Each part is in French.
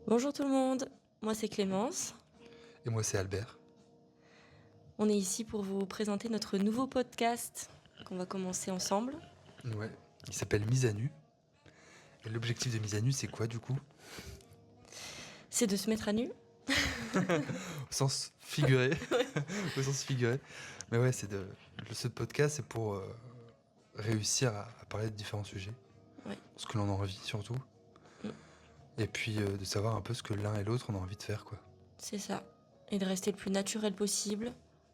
Bonjour tout le monde, moi c'est Clémence. Et moi, c'est Albert. On est ici pour vous présenter notre nouveau podcast qu'on va commencer ensemble. Ouais. Il s'appelle Mise à nu. Et l'objectif de Mise à nu, c'est quoi du coup? C'est de se mettre à nu. Au sens figuré. Au sens figuré. Mais ouais, ce podcast, c'est pour réussir à parler de différents sujets. Ouais. Ce que l'on a envie surtout. Mm. Et puis de savoir un peu ce que l'un et l'autre on a envie de faire, quoi. C'est ça. Et de rester le plus naturel possible,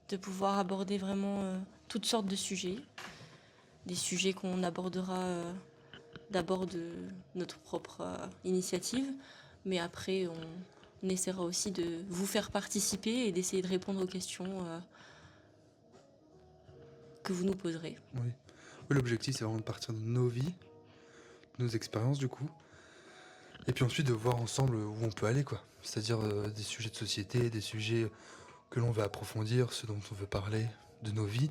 de pouvoir aborder vraiment toutes sortes de sujets. Des sujets qu'on abordera d'abord de notre propre initiative, mais après on essaiera aussi de vous faire participer et d'essayer de répondre aux questions que vous nous poserez. Oui. L'objectif, c'est vraiment de partir de nos vies, de nos expériences du coup. Et puis ensuite de voir ensemble où on peut aller, quoi. C'est-à-dire des sujets de société, des sujets que l'on veut approfondir, ce dont on veut parler, de nos vies.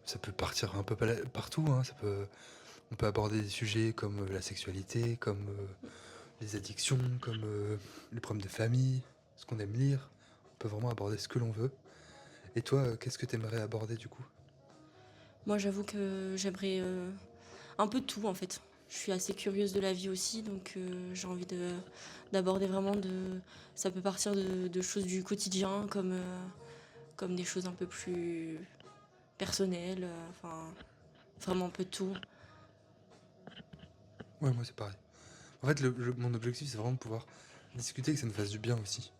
Ça peut partir un peu partout, hein. On peut aborder des sujets comme la sexualité, comme les addictions, comme les problèmes de famille, ce qu'on aime lire. On peut vraiment aborder ce que l'on veut. Et toi, qu'est-ce que tu aimerais aborder du coup? Moi j'avoue que j'aimerais un peu de tout en fait. Je suis assez curieuse de la vie aussi, donc j'ai envie d'aborder vraiment de... Ça peut partir de choses du quotidien, comme des choses un peu plus personnelles, enfin vraiment un peu de tout. Ouais, moi c'est pareil. En fait, mon objectif, c'est vraiment de pouvoir discuter et que ça nous fasse du bien aussi.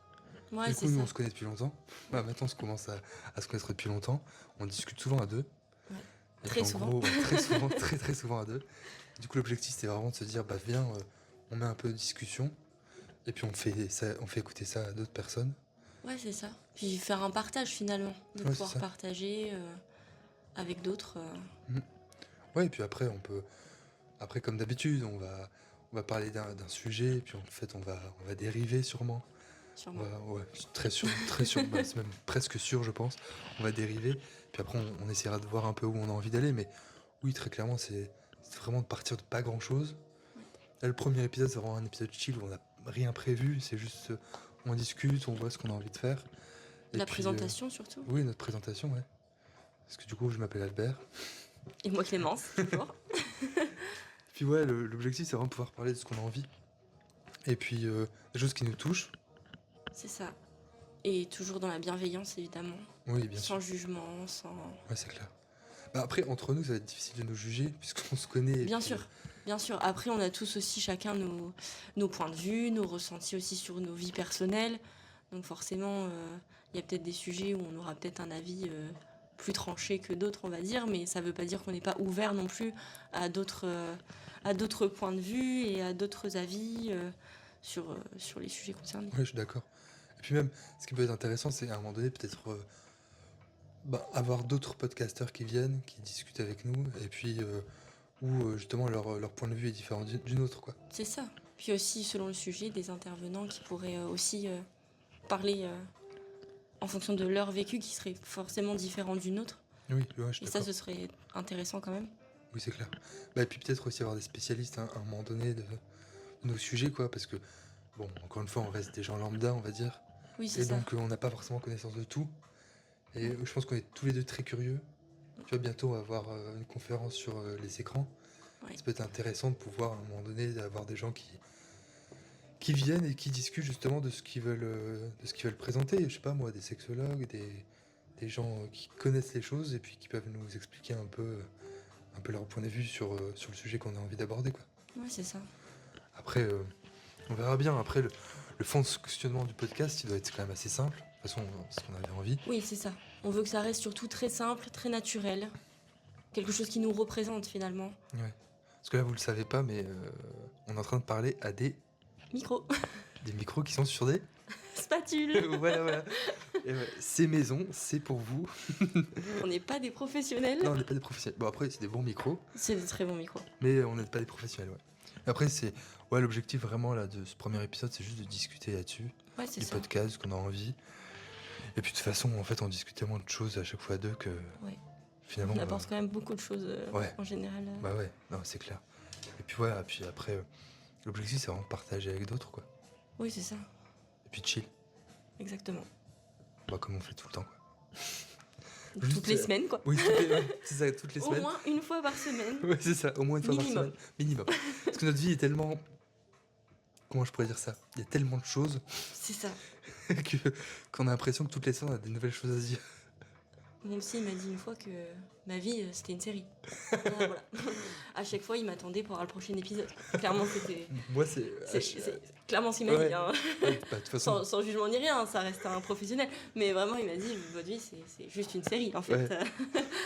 Ouais, Du c'est coup, nous, ça. on se connaît depuis longtemps. Bah, maintenant, on commence à se connaître depuis longtemps. On discute souvent à deux. Ouais. Et puis Très en souvent. gros, très souvent, très souvent à deux. Du coup, l'objectif, c'est vraiment de se dire, bah viens, on met un peu de discussion. Et puis on fait écouter ça à d'autres personnes. Ouais, c'est ça. Puis faire un partage finalement, de Ouais, c'est pouvoir ça. partager avec d'autres. Mm. Ouais, et puis après, après comme d'habitude, on va parler d'un sujet, et puis en fait, on va dériver sûrement. Sûrement. Ouais, c'est très sûr, bah, c'est même presque sûr, je pense. On va dériver, puis après, on essaiera de voir un peu où on a envie d'aller, mais oui, très clairement, c'est vraiment de partir de pas grand chose. Ouais. Là, le premier épisode, c'est vraiment un épisode chill où on n'a rien prévu, c'est juste, on discute, on voit ce qu'on a envie de faire. Et La puis, présentation surtout. oui, notre présentation, ouais. Parce que du coup, je m'appelle Albert. Et moi Clémence, toujours. Puis ouais, l'objectif, c'est vraiment de pouvoir parler de ce qu'on a envie. Et puis, des choses qui nous touchent. C'est ça. Et toujours dans la bienveillance évidemment. Oui, bien Sans sûr. jugement, sans... Ouais, c'est clair. Bah après, entre nous, ça va être difficile de nous juger, puisqu'on se connaît. Et Bien puis, sûr, bien sûr. Après, on a tous aussi chacun nos points de vue, nos ressentis aussi sur nos vies personnelles. Donc forcément, il y a peut-être des sujets où on aura peut-être un avis plus tranché que d'autres, on va dire, mais ça ne veut pas dire qu'on n'est pas ouvert non plus à d'autres points de vue et à d'autres avis sur les sujets concernés. ouais, je suis d'accord. Et puis même, ce qui peut être intéressant, c'est à un moment donné, peut-être bah, avoir d'autres podcasteurs qui viennent, qui discutent avec nous, et puis où justement leur point de vue est différent d'une autre, quoi. C'est ça. Puis aussi, selon le sujet, des intervenants qui pourraient aussi parler en fonction de leur vécu qui serait forcément différent du nôtre. Oui, ouais, je suis Et ça, d'accord. ce serait intéressant quand même. Oui, c'est clair. Bah, et puis peut-être aussi avoir des spécialistes hein, à un moment donné de nos sujets, quoi, parce que, bon, encore une fois, on reste des gens lambda, on va dire, Oui, c'est et ça. donc on n'a pas forcément connaissance de tout. Et je pense qu'on est tous les deux très curieux. Tu vois, bientôt on va avoir une conférence sur les écrans. Ouais. Ça peut être intéressant de pouvoir à un moment donné avoir des gens qui viennent et qui discutent justement de ce qu'ils veulent présenter. Je sais pas moi, des sexologues, des gens qui connaissent les choses et puis qui peuvent nous expliquer un peu leur point de vue sur le sujet qu'on a envie d'aborder, quoi. Ouais, c'est ça. Après, on verra bien. Après, le fonctionnement du podcast, il doit être quand même assez simple. De toute façon, c'est ce qu'on avait envie. Oui, c'est ça. On veut que ça reste surtout très simple, très naturel. Quelque chose qui nous représente finalement. Ouais. Parce que là, vous le savez pas, mais on est en train de parler à Micro, des micros qui sont sur des... spatule. voilà, voilà. Et ouais, c'est maison, c'est pour vous. On n'est pas des professionnels. Non, on n'est pas des professionnels. Bon, après, c'est des bons micros, C'est des très bons micros. mais on n'est pas des professionnels, ouais. Après, ouais, l'objectif vraiment là de ce premier épisode, c'est juste de discuter là-dessus, Ouais, c'est du ça. podcast, ce qu'on a envie. Et puis de toute façon, en fait, on discute tellement de choses à chaque fois à deux que Ouais. finalement. On apporte quand même beaucoup de choses ouais. en général. Bah ouais, non, c'est clair. Et puis ouais, puis après, l'objectif, c'est vraiment de partager avec d'autres, quoi. Oui, c'est ça, Et puis chill. exactement. Bah, comme on fait tout le temps, quoi. Toutes Juste, les semaines, quoi. Oui, ouais, c'est ça, toutes les Au semaines. moins une fois par semaine, Ouais, c'est ça, au moins une fois par minimum. semaine. Minimum. Parce que notre vie est tellement. Comment je pourrais dire ça? Il y a tellement de choses C'est ça. qu'on a l'impression que toutes les semaines on a des nouvelles choses à se dire. Mon psy il m'a dit une fois que ma vie, c'était une série. Voilà. À chaque fois, il m'attendait pour avoir le prochain épisode. Clairement, c'était... Moi, c'est. C'est clairement ce qu'il m'a Ouais. dit. Hein. Ouais, bah, de toute façon. Sans jugement ni rien, ça reste un professionnel. Mais vraiment, il m'a dit, votre vie, c'est juste une série, en fait. Ouais.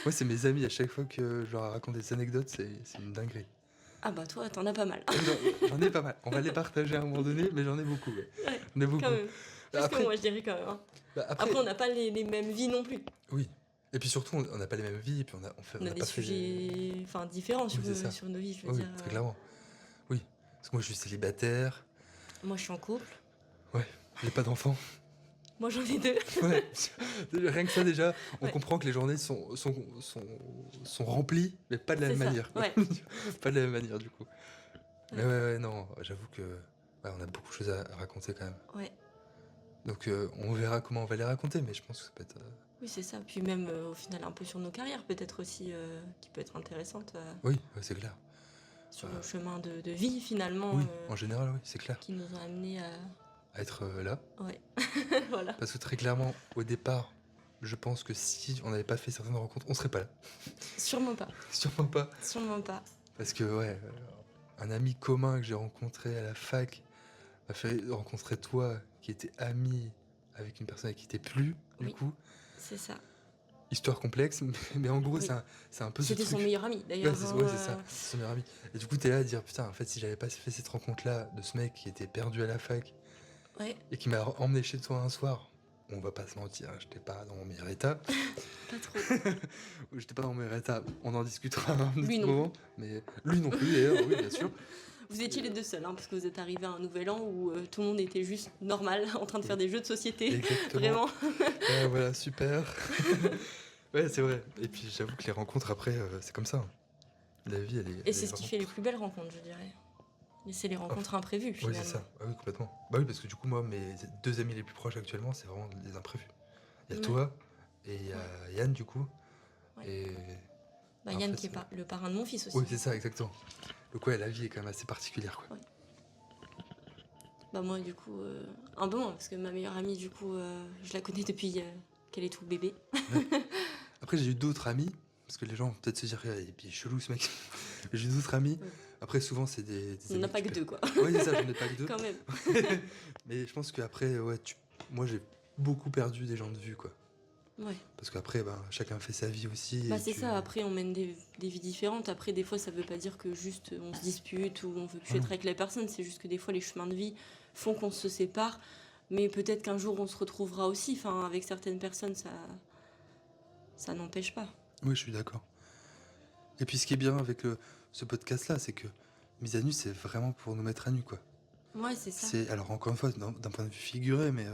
Moi, c'est mes amis, à chaque fois que je leur raconte des anecdotes, c'est une dinguerie. Ah bah toi, t'en as pas mal. J'en ai pas mal. On va les partager à un moment donné, mais j'en ai beaucoup. Ouais. Ouais, J'en ai beaucoup. quand même. Plus Après- que moi, je dirais quand même. Hein. Bah, Après, on n'a pas les mêmes vies non plus. Oui. Et puis surtout, on n'a pas les mêmes vies, et puis on On a n'a des pas fait sujets différents sur, c'est ça. sur nos vies, je veux Oui, dire. très clairement. Oui. Parce que moi, je suis célibataire. Moi, je suis en couple. J'ai pas d'enfant. Moi, j'en ai 2. Ouais. Rien que ça, déjà, on Ouais. comprend que les journées sont remplies, mais pas de la même C'est ça, manière. ouais. Pas de la même manière, du coup. Mais ouais, non, j'avoue que on a beaucoup de choses à raconter quand même. Ouais. Donc, on verra comment on va les raconter, mais je pense que ça peut être. Oui, c'est ça. Puis même, au final, un peu sur nos carrières, peut-être aussi, qui peut être intéressante Oui, ouais, c'est clair. sur nos chemins de vie, finalement, Oui, en général, oui, c'est clair. qui nous ont amenés à... À être là. Ouais, voilà. Parce que très clairement, au départ, je pense que si on n'avait pas fait certaines rencontres, on serait pas là. Sûrement pas. Sûrement pas. Sûrement pas. Parce que, ouais, un ami commun que j'ai rencontré à la fac m'a fait rencontrer toi, qui était ami avec une personne avec qui t'es plus, du Oui. coup. C'est ça. Histoire complexe, mais en gros, Oui. c'est un peu ce C'était truc. son meilleur ami, Ouais, d'ailleurs. c'est hein, ouais, c'est ça, c'est son meilleur ami. Et du coup, t'es là à dire, putain, en fait, si j'avais pas fait cette rencontre-là de ce mec qui était perdu à la fac Ouais, et qui m'a emmené chez toi un soir, on va pas se mentir, j'étais pas dans mon meilleur état. pas trop. J'étais pas dans mon meilleur état, on en discutera un autre Lui non moment. Mais lui non plus, d'ailleurs, oui, bien sûr. Vous étiez les deux seuls, hein, parce que vous êtes arrivés à un nouvel an où tout le monde était juste normal, en train de faire des jeux de société. Exactement. Vraiment. Ouais, voilà, super. Ouais, c'est vrai. Et puis j'avoue que les rencontres après, c'est comme ça. La vie, elle est. Et c'est ce qui fait les plus belles rencontres, je dirais. Et c'est les rencontres imprévues, Oui, finalement. c'est ça. Ah oui, complètement. Bah oui, parce que du coup, moi, mes deux amis les plus proches actuellement, c'est vraiment des imprévus. Il y a Ouais. toi et il y a Yann, du coup. Ouais. Et. Bah, En Yann, fait, qui est le parrain de mon fils aussi. Oui, c'est ça, exactement. Donc, ouais, la vie est quand même assez particulière, quoi. Ouais. Bah, moi, du coup, un peu moins, parce que ma meilleure amie, du coup, je la connais depuis qu'elle est tout bébé. Après, j'ai eu d'autres amis, parce que les gens vont peut-être se dire, et puis chelou ce mec. J'ai eu d'autres amis. Ouais. Après, souvent, c'est des On n'a amis pas qui que deux, quoi. Oui, c'est ça, j'en ai pas que deux. Quand même. Mais je pense qu'après, ouais, moi, j'ai beaucoup perdu des gens de vue, quoi. Ouais. Parce qu'après, ben, chacun fait sa vie aussi. Bah, et c'est tu- ça, après, on mène des vies différentes. Après, des fois, ça veut pas dire que juste on se dispute ou on veut plus Ah être non. avec la personne. C'est juste que des fois, les chemins de vie font qu'on se sépare. Mais peut-être qu'un jour, on se retrouvera aussi. Enfin, avec certaines personnes, ça n'empêche pas. Oui, je suis d'accord. Et puis, ce qui est bien avec ce podcast-là, c'est que Mise à nu, c'est vraiment pour nous mettre à nu, quoi. Ouais, c'est ça. C'est, alors, encore une fois, d'un point de vue figuré, mais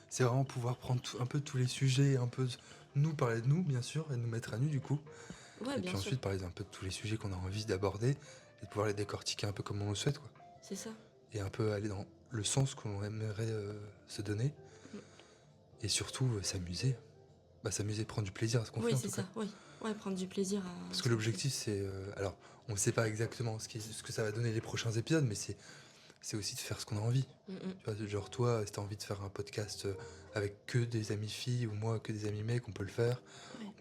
c'est vraiment pouvoir prendre un peu tous les sujets, un peu nous parler de nous, bien sûr, et nous mettre à nu, du coup. Ouais, Et bien puis sûr. ensuite, parler un peu de tous les sujets qu'on a envie d'aborder et de pouvoir les décortiquer un peu comme on le souhaite, quoi. C'est ça. Et un peu aller dans le sens qu'on aimerait se donner. Mm. Et surtout, s'amuser. Bah, s'amuser, prendre du plaisir à ce qu'on Oui, fait, en c'est tout ça. cas. Oui. Ouais, prendre du plaisir à. Parce que l'objectif, c'est. Alors, on ne sait pas exactement ce que ça va donner les prochains épisodes, mais c'est aussi de faire ce qu'on a envie. Mm, mm. Tu vois, genre, toi, si tu as envie de faire un podcast avec que des amis filles, ou moi, que des amis mecs, on peut le faire.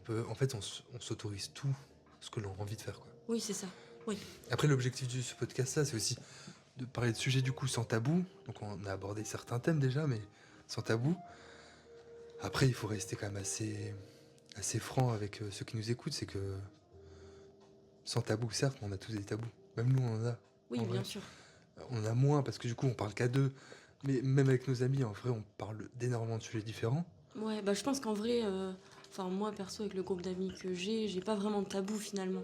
Ouais. En fait, on s'autorise tout ce que l'on a envie de faire, quoi. Oui, c'est ça. Oui. Après, l'objectif de ce podcast-là, c'est aussi de parler de sujets du coup sans tabou. Donc, on a abordé certains thèmes déjà, mais sans tabou. Après, il faut rester quand même assez franc avec ceux qui nous écoutent. C'est que sans tabou, certes, mais on a tous des tabous. Même nous, on en a. Oui, En bien vrai. sûr. On en a moins parce que du coup, on parle qu'à deux. Mais même avec nos amis, en vrai, on parle d'énormément de sujets différents. Ouais, bah je pense qu'en vrai, enfin moi perso avec le groupe d'amis que j'ai pas vraiment de tabou finalement.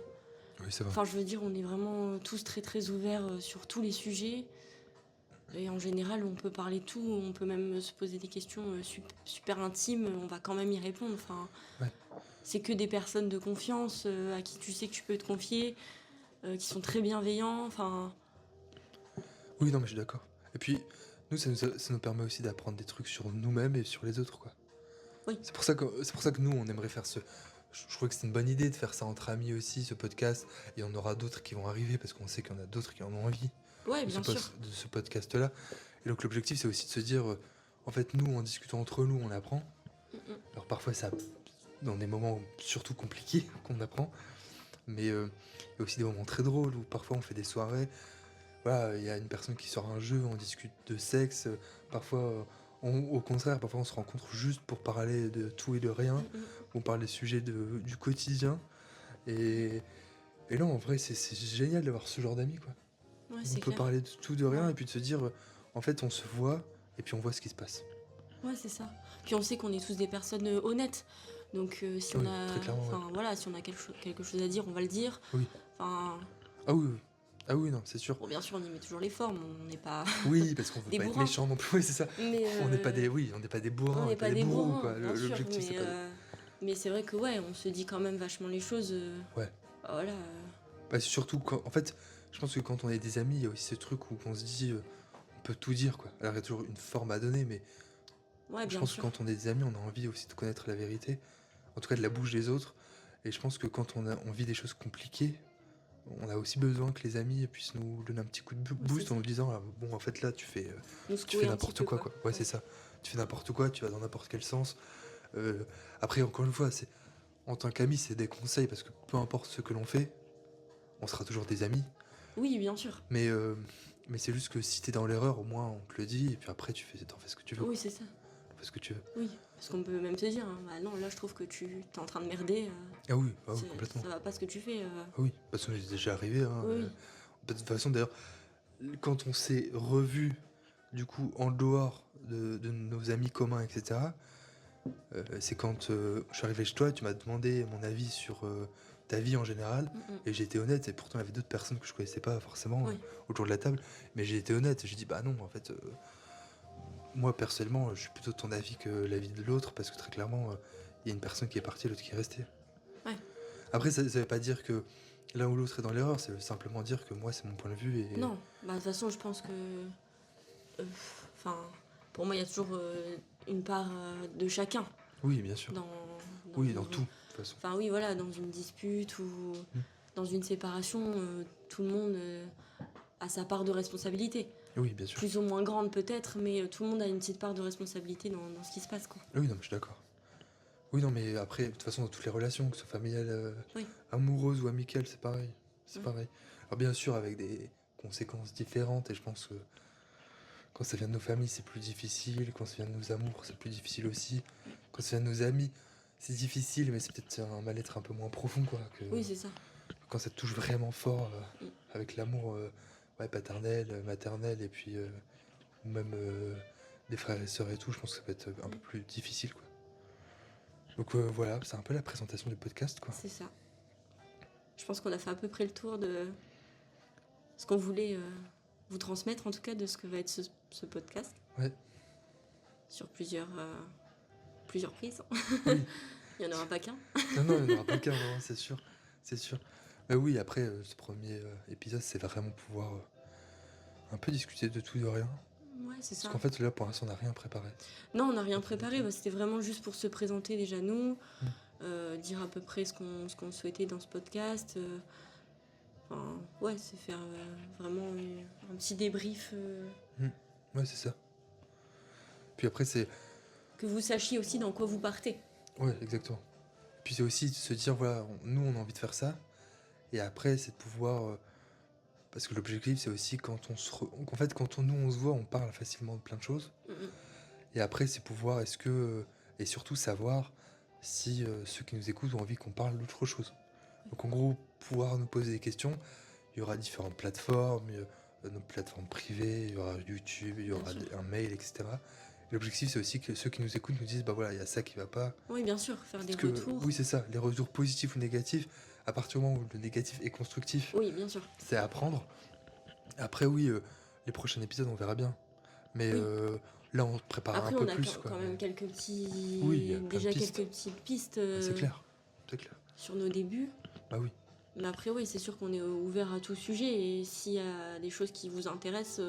Oui, c'est vrai. Enfin je veux dire, on est vraiment tous très très ouverts sur tous les sujets. Et en général, on peut parler de tout, on peut même se poser des questions super intimes, on va quand même y répondre. Enfin, Ouais. c'est que des personnes de confiance à qui tu sais que tu peux te confier, qui sont très bienveillants. Enfin, Oui, non, mais je suis d'accord. Et puis, Nous, ça nous permet aussi d'apprendre des trucs sur nous-mêmes et sur les autres, quoi. Oui. C'est pour ça que nous, on aimerait faire ce. Je trouvais que c'était une bonne idée de faire ça entre amis aussi, ce podcast. Et on aura d'autres qui vont arriver parce qu'on sait qu'il y en a d'autres qui en ont envie Ouais, de ce, bien sûr. de ce podcast-là. Et donc, l'objectif, c'est aussi de se dire, en fait, nous, en discutant entre nous, on apprend. Mm, mm. Alors, parfois, ça, dans des moments surtout compliqués qu'on apprend. Mais il y a aussi des moments très drôles où parfois on fait des soirées. Voilà, il y a une personne qui sort un jeu, on discute de sexe. Parfois, au contraire, parfois on se rencontre juste pour parler de tout et de rien. Mm, mm. On parle des sujets du quotidien. Et, et là, en vrai, c'est génial d'avoir ce genre d'amis, quoi. Ouais, On c'est peut clair. parler de tout, de rien, Ouais. et puis de se dire, en fait, on se voit, et puis on voit ce qui se passe. Ouais, c'est ça. Puis on sait qu'on est tous des personnes honnêtes. Donc si Oui, on a, très clairement, enfin voilà, si on a quelque chose à dire, on va le dire. Oui. Enfin, Ah oui, oui. Ah oui, non, c'est sûr. bon, bien sûr, on y met toujours les formes. On n'est pas Oui, parce qu'on veut des pas être bourrins. méchant non plus, oui, c'est ça. Mais On n'est pas des, oui, on n'est pas des bourrins, on n'est pas des bourreaux, bourrins, quoi. bien sûr. L'objectif, c'est Mais pas. mais c'est vrai que ouais, on se dit quand même vachement les choses. Ouais. Voilà. Bah, c'est surtout quand, en fait, je pense que quand on est des amis, il y a aussi ce truc où on se dit, on peut tout dire, quoi. Alors il y a toujours une forme à donner, mais Ouais, je bien pense sûr. que quand on est des amis, on a envie aussi de connaître la vérité, en tout cas de la bouche des autres. Et je pense que quand on vit des choses compliquées, on a aussi besoin que les amis puissent nous donner un petit coup de boost c'est en ça. nous disant, ah, bon, en fait là, tu fais Nous secouer un petit n'importe peu, quoi, quoi. Ouais, c'est ça. Tu fais n'importe quoi, tu vas dans n'importe quel sens. Après, encore une fois, c'est en tant qu'amis, c'est des conseils parce que peu importe ce que l'on fait, on sera toujours des amis. Oui, bien sûr. Mais c'est juste que si t'es dans l'erreur, au moins on te le dit, et puis après t'en fais ce que tu veux. Oui, c'est ça. T'en fais ce que tu veux. Oui, parce qu'on peut même te dire, hein, bah non, là je trouve que tu t'es en train de merder. Ah oui, complètement. Ça va pas ce que tu fais. Ah oui, parce qu'on est déjà arrivé. Hein, Oui. de toute façon, d'ailleurs, quand on s'est revu, du coup, en dehors de nos amis communs, etc., c'est quand je suis arrivé chez toi, tu m'as demandé mon avis sur ta vie en général, Mm, mm. et j'ai été honnête, et pourtant il y avait d'autres personnes que je connaissais pas forcément Oui. autour de la table, mais j'ai été honnête, et j'ai dit bah non, en fait, moi personnellement, je suis plutôt de ton avis que l'avis de l'autre, parce que très clairement, il y a une personne qui est partie, l'autre qui est restée. Ouais. Après, ça veut pas dire que l'un ou l'autre est dans l'erreur, ça veut simplement dire que moi c'est mon point de vue, et Non, bah de toute façon, je pense que. Enfin, pour moi, il y a toujours une part de chacun oui, bien sûr. dans. Oui, dans tout, de toute façon. Enfin, oui, voilà, dans une dispute ou dans une séparation, tout le monde a sa part de responsabilité. Oui, bien sûr. Plus ou moins grande peut-être, mais tout le monde a une petite part de responsabilité dans ce qui se passe, quoi. Oui, non, mais je suis d'accord. Oui, non, mais après, de toute façon, dans toutes les relations, que ce soit familiales, Oui. amoureuses ou amicales, c'est pareil. C'est Oui. pareil. Alors, bien sûr, avec des conséquences différentes, et je pense que quand ça vient de nos familles, c'est plus difficile. Quand ça vient de nos amours, c'est plus difficile aussi. Quand ça vient de nos amis, c'est difficile, mais c'est peut-être un mal-être un peu moins profond, quoi. Oui, c'est ça. Quand ça te touche vraiment fort, Mm. avec l'amour ouais, paternel, maternel, et puis ou même des frères et sœurs et tout, je pense que ça peut être un peu plus difficile, quoi. Donc voilà, c'est un peu la présentation du podcast, quoi. C'est ça. Je pense qu'on a fait à peu près le tour de ce qu'on voulait vous transmettre, en tout cas, de ce que va être ce podcast. Ouais. Sur plusieurs prises. Oui. Il n'y en aura pas qu'un. Non, il n'y en aura pas qu'un, vraiment, c'est sûr. C'est sûr. Mais oui, après, ce premier épisode, c'est vraiment pouvoir un peu discuter de tout et de rien. Ouais, c'est ça. Parce qu'en fait, là, pour l'instant, on n'a rien préparé. Non, on n'a rien préparé. Bah, c'était vraiment juste pour se présenter déjà nous, Mm. dire à peu près ce qu'on souhaitait dans ce podcast. Enfin, ouais, c'est faire vraiment un petit débrief. Ouais, c'est ça. Puis après, c'est... Que vous sachiez aussi dans quoi vous partez. Ouais, exactement. Puis c'est aussi de se dire, voilà, nous, on a envie de faire ça. Et après, c'est de pouvoir... parce que l'objectif, c'est aussi quand on se... En fait, quand nous, on se voit, on parle facilement de plein de choses. Mm, mm. Et après, c'est pouvoir, est-ce que... et surtout savoir si ceux qui nous écoutent ont envie qu'on parle d'autre chose. Donc en gros, pouvoir nous poser des questions. Il y aura différentes plateformes, nos plateformes privées, il y aura YouTube, il y aura Bien sûr. un mail, etc. Et l'objectif, c'est aussi que ceux qui nous écoutent nous disent, bah voilà, il y a ça qui va pas. Oui, bien sûr, faire des Parce que, retours. oui, c'est ça, les retours positifs ou négatifs, à partir du moment où le négatif est constructif, Oui, bien sûr. c'est à apprendre. Après, oui, les prochains épisodes, on verra bien. Mais Oui. là, on prépare Après, un peu on a plus, quoi. quand même quelques petits. Oui, il y a plein de déjà pistes. quelques petites pistes C'est clair, c'est clair. sur nos débuts. Bah oui. Mais après, oui, c'est sûr qu'on est ouvert à tout sujet. Et s'il y a des choses qui vous intéressent,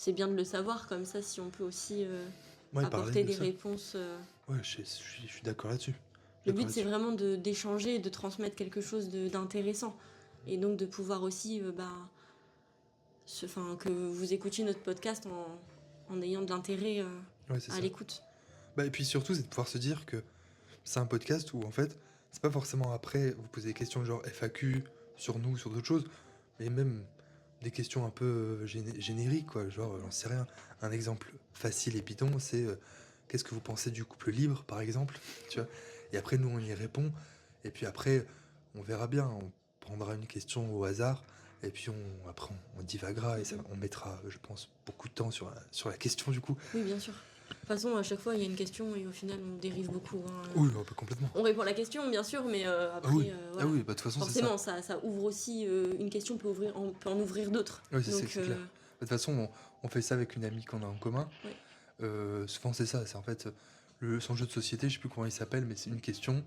c'est bien de le savoir, comme ça, si on peut aussi Ouais, parler apporter de des ça. réponses. Ouais, je suis d'accord là-dessus. Le D'accord but, c'est là-dessus. vraiment d'échanger et de transmettre quelque chose d'intéressant. Et donc de pouvoir aussi, que vous écoutiez notre podcast en ayant de l'intérêt Ouais, c'est à ça. l'écoute. Bah, et puis surtout, c'est de pouvoir se dire que c'est un podcast où en fait, c'est pas forcément après vous posez des questions genre FAQ sur nous, sur d'autres choses, mais même des questions un peu génériques, quoi. Genre, j'en sais rien. Un exemple facile et bidon, c'est qu'est-ce que vous pensez du couple libre, par exemple, tu vois. Et après, nous, on y répond. Et puis après, on verra bien. On prendra une question au hasard. Et puis après, on divaguera et ça, on mettra, je pense, beaucoup de temps sur la question, du coup. Oui, bien sûr. De toute façon, à chaque fois, il y a une question et au final, on dérive beaucoup. Oui, un peu complètement. On répond à la question, bien sûr, mais après, Ah oui, voilà. bah, de toute façon, c'est ça. Forcément, ça ouvre aussi une question, on peut en ouvrir d'autres. Oui, c'est Donc, clair. De toute façon, on fait ça avec une amie qu'on a en commun. Ouais. Souvent, c'est ça. C'est en fait son jeu de société, je sais plus comment il s'appelle, mais c'est une question.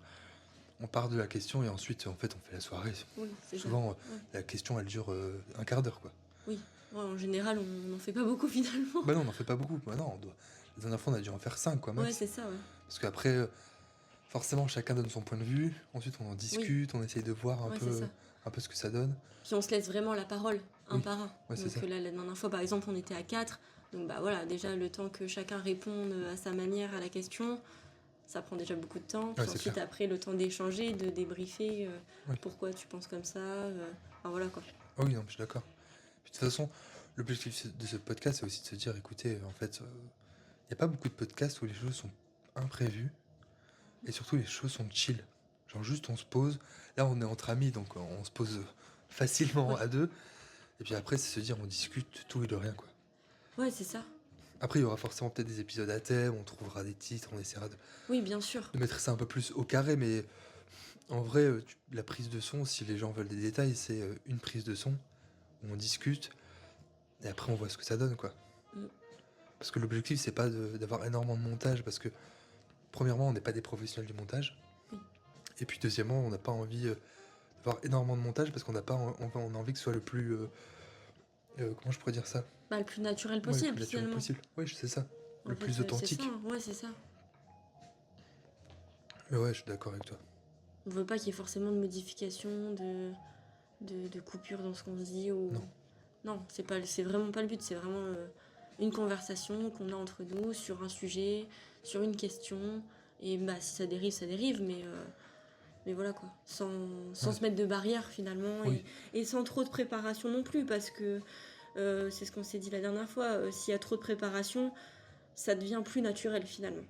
On part de la question et ensuite, en fait, on fait la soirée. Oui, c'est Souvent, ça. Ouais. la question, elle dure un quart d'heure, quoi. Oui. Ouais, en général, on n'en fait pas beaucoup finalement. Bah non, on n'en fait pas beaucoup. Bah non, la dernière fois, on a dû en faire 5, quoi, max. Ouais, c'est ça, ouais. Parce qu'après, forcément, chacun donne son point de vue. Ensuite, on en discute, on essaye de voir Ouais, c'est ça. un peu ce que ça donne. Puis on se laisse vraiment la parole, un Oui. par un. Ouais, c'est Donc ça. là, la dernière fois, par exemple, on était à 4. Donc bah voilà, déjà le temps que chacun réponde à sa manière à la question, ça prend déjà beaucoup de temps. Puis Ouais, c'est ensuite, clair. après, le temps d'échanger, de débriefer, Oui. pourquoi tu penses comme ça. Enfin voilà quoi. Ah oui, non, je suis d'accord. Puis de toute façon, l'objectif de ce podcast, c'est aussi de se dire, écoutez, en fait, il n'y a pas beaucoup de podcasts où les choses sont imprévues et surtout les choses sont chill. Genre juste on se pose. Là, on est entre amis, donc on se pose facilement Ouais. à deux. Et puis après, c'est se dire, on discute de tout et de rien, quoi. Ouais, c'est ça. Après, il y aura forcément peut-être des épisodes à thème, on trouvera des titres, on essaiera Oui, bien sûr. de mettre ça un peu plus au carré, mais en vrai, la prise de son, si les gens veulent des détails, c'est une prise de son où on discute et après on voit ce que ça donne, quoi. Mm. Parce que l'objectif, c'est pas d'avoir énormément de montage, parce que premièrement, on n'est pas des professionnels du montage. Oui. Et puis deuxièmement, on n'a pas envie d'avoir énormément de montage parce qu'on n'a pas, on a envie que ce soit le plus, comment je pourrais dire ça? Bah, le plus naturel Ouais, le possible, plus naturel finalement. possible. Ouais, c'est ça. En Le fait, plus authentique. C'est ça. Ouais, c'est ça. Mais ouais, je suis d'accord avec toi. On veut pas qu'il y ait forcément de modifications, de coupures dans ce qu'on se dit. Ou... Non. Non, c'est vraiment pas le but. C'est vraiment une conversation qu'on a entre nous sur un sujet, sur une question. Et bah, si ça dérive, ça dérive. Mais voilà quoi. Sans Ouais. se mettre de barrière finalement. Oui. Et sans trop de préparation non plus. Parce que c'est ce qu'on s'est dit la dernière fois. S'il y a trop de préparation, ça devient plus naturel finalement.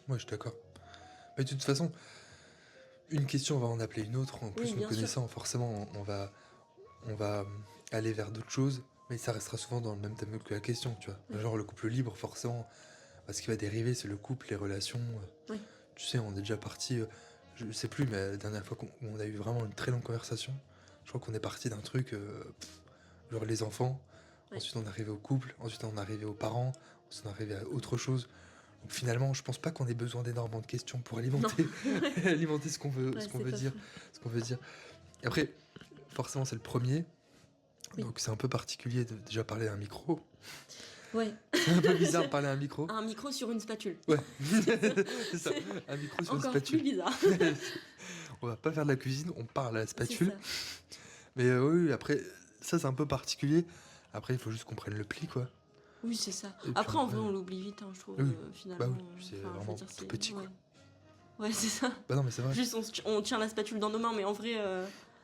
Ouais, je suis d'accord. Mais de toute façon, une question va en appeler une autre. En plus, Oui, nous bien sûr. connaissant, forcément, on va aller vers d'autres choses, mais ça restera souvent dans le même thème que la question, tu vois. Oui. Genre le couple libre, forcément, ce qui va dériver, c'est le couple, les relations. Oui. Tu sais, on est déjà parti, je sais plus, mais la dernière fois qu'on a eu vraiment une très longue conversation, je crois qu'on est parti d'un truc, genre les enfants, Oui. ensuite on est arrivé au couple, ensuite on est arrivé aux parents, ensuite on est arrivé à autre chose. Donc finalement, je pense pas qu'on ait besoin d'énormément de questions pour alimenter, alimenter ce qu'on veut, Ouais, ce qu'on c'est veut pas dire, faux. ce qu'on veut dire. Et après, forcément, c'est le premier. Oui. Donc c'est un peu particulier de déjà parler à un micro. Ouais. C'est un peu bizarre de parler à un micro. Un micro sur une spatule. Ouais, c'est ça. Un micro sur une Encore spatule. plus bizarre. On va pas faire de la cuisine, on parle à la C'est spatule. ça. Mais oui, après, ça c'est un peu particulier. Après, il faut juste qu'on prenne le pli, quoi. Oui, c'est ça. Et puis Après, en vrai, ouais. on l'oublie vite, hein, je trouve, Oui. finalement. Bah oui, c'est Enfin, je veux vraiment dire, tout petit, quoi. Ouais, ouais c'est ça. Bah non, mais c'est vrai. Juste, on tient la spatule dans nos mains, mais en vrai,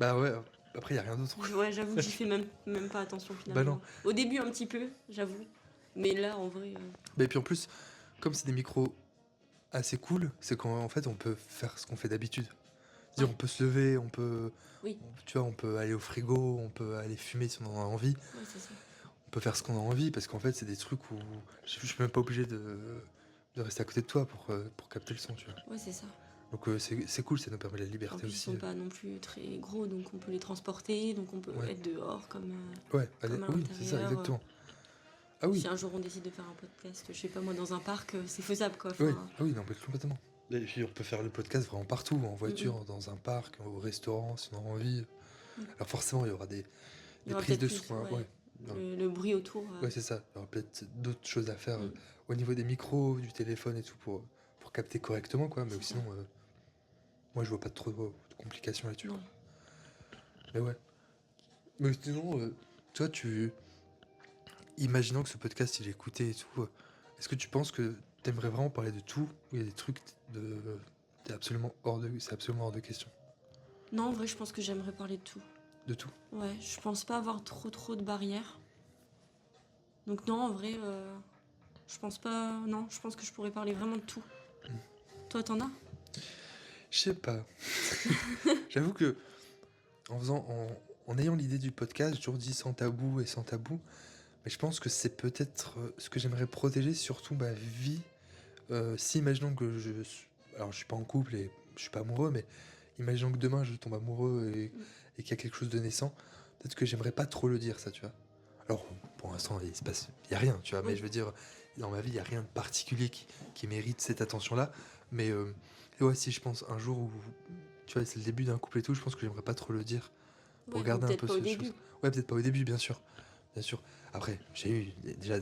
Bah ouais, après, il y a rien d'autre. ouais, j'avoue que j'y fais même pas attention, Bah finalement. non. Au début, un petit peu, j'avoue. Mais là, en vrai... Bah, et puis en plus, comme c'est des micros assez cool, c'est qu'en fait, on peut faire ce qu'on fait d'habitude. C'est-à-dire, Ouais. on peut se lever, on peut, Oui, tu vois, on peut aller au frigo, on peut aller fumer si on en a envie. ouais, c'est ça. On peut faire ce qu'on a envie parce qu'en fait, c'est des trucs où je suis même pas obligé de rester à côté de toi pour capter le son, tu vois. Ouais, c'est ça. Donc c'est cool, ça nous permet la En liberté plus, ils aussi. sont pas non plus très gros, donc on peut les transporter, donc on peut Ouais. être dehors comme Ouais, allez, comme à oui, c'est ça, l'intérieur. exactement. Ah oui, Si un jour on décide de faire un podcast, je sais pas moi, dans un parc, c'est faisable quoi. ouais, Enfin, ah oui, non, mais complètement. Et puis on peut faire le podcast vraiment partout, en voiture, dans un parc, au restaurant, si on a envie. Mm. Alors forcément, il y aura il y des aura prises de peut-être son, plus, hein, ouais. Non. Le bruit autour. Ouais, c'est ça. Il y aura peut-être d'autres choses à faire Mm. au niveau des micros, du téléphone et tout pour capter correctement, quoi. Mais C'est ça. sinon, moi, je vois pas trop de complications là-dessus, Non. quoi. Mais ouais. Mais sinon, toi, imaginons que ce podcast, il est écouté et tout, est-ce que tu penses que t'aimerais vraiment parler de tout ou il y a des trucs c'est absolument hors de question? Non, en vrai, je pense que j'aimerais parler de tout. De tout? Ouais, je pense pas avoir trop de barrières. Donc non, en vrai, je pense pas... Non, je pense que je pourrais parler vraiment de tout. Toi, t'en as? Je sais pas. J'avoue que en ayant l'idée du podcast, j'ai toujours dit sans tabou et sans tabou. Mais je pense que c'est peut-être ce que j'aimerais protéger, surtout ma vie. Si imaginons que alors je suis pas en couple et je suis pas amoureux, mais imaginons que demain je tombe amoureux et qu'il y a quelque chose de naissant, peut-être que j'aimerais pas trop le dire, ça, tu vois. Alors pour l'instant il y a rien, tu vois, mais Oui. je veux dire, dans ma vie il y a rien de particulier qui mérite cette attention-là. Mais et ouais, si je pense un jour où, tu vois, c'est le début d'un couple et tout, je pense que j'aimerais pas trop le dire pour Ouais, garder un peut-être peu pas au cette début. chose. Ouais, peut-être pas au début, bien sûr. Bien sûr. Après, j'ai déjà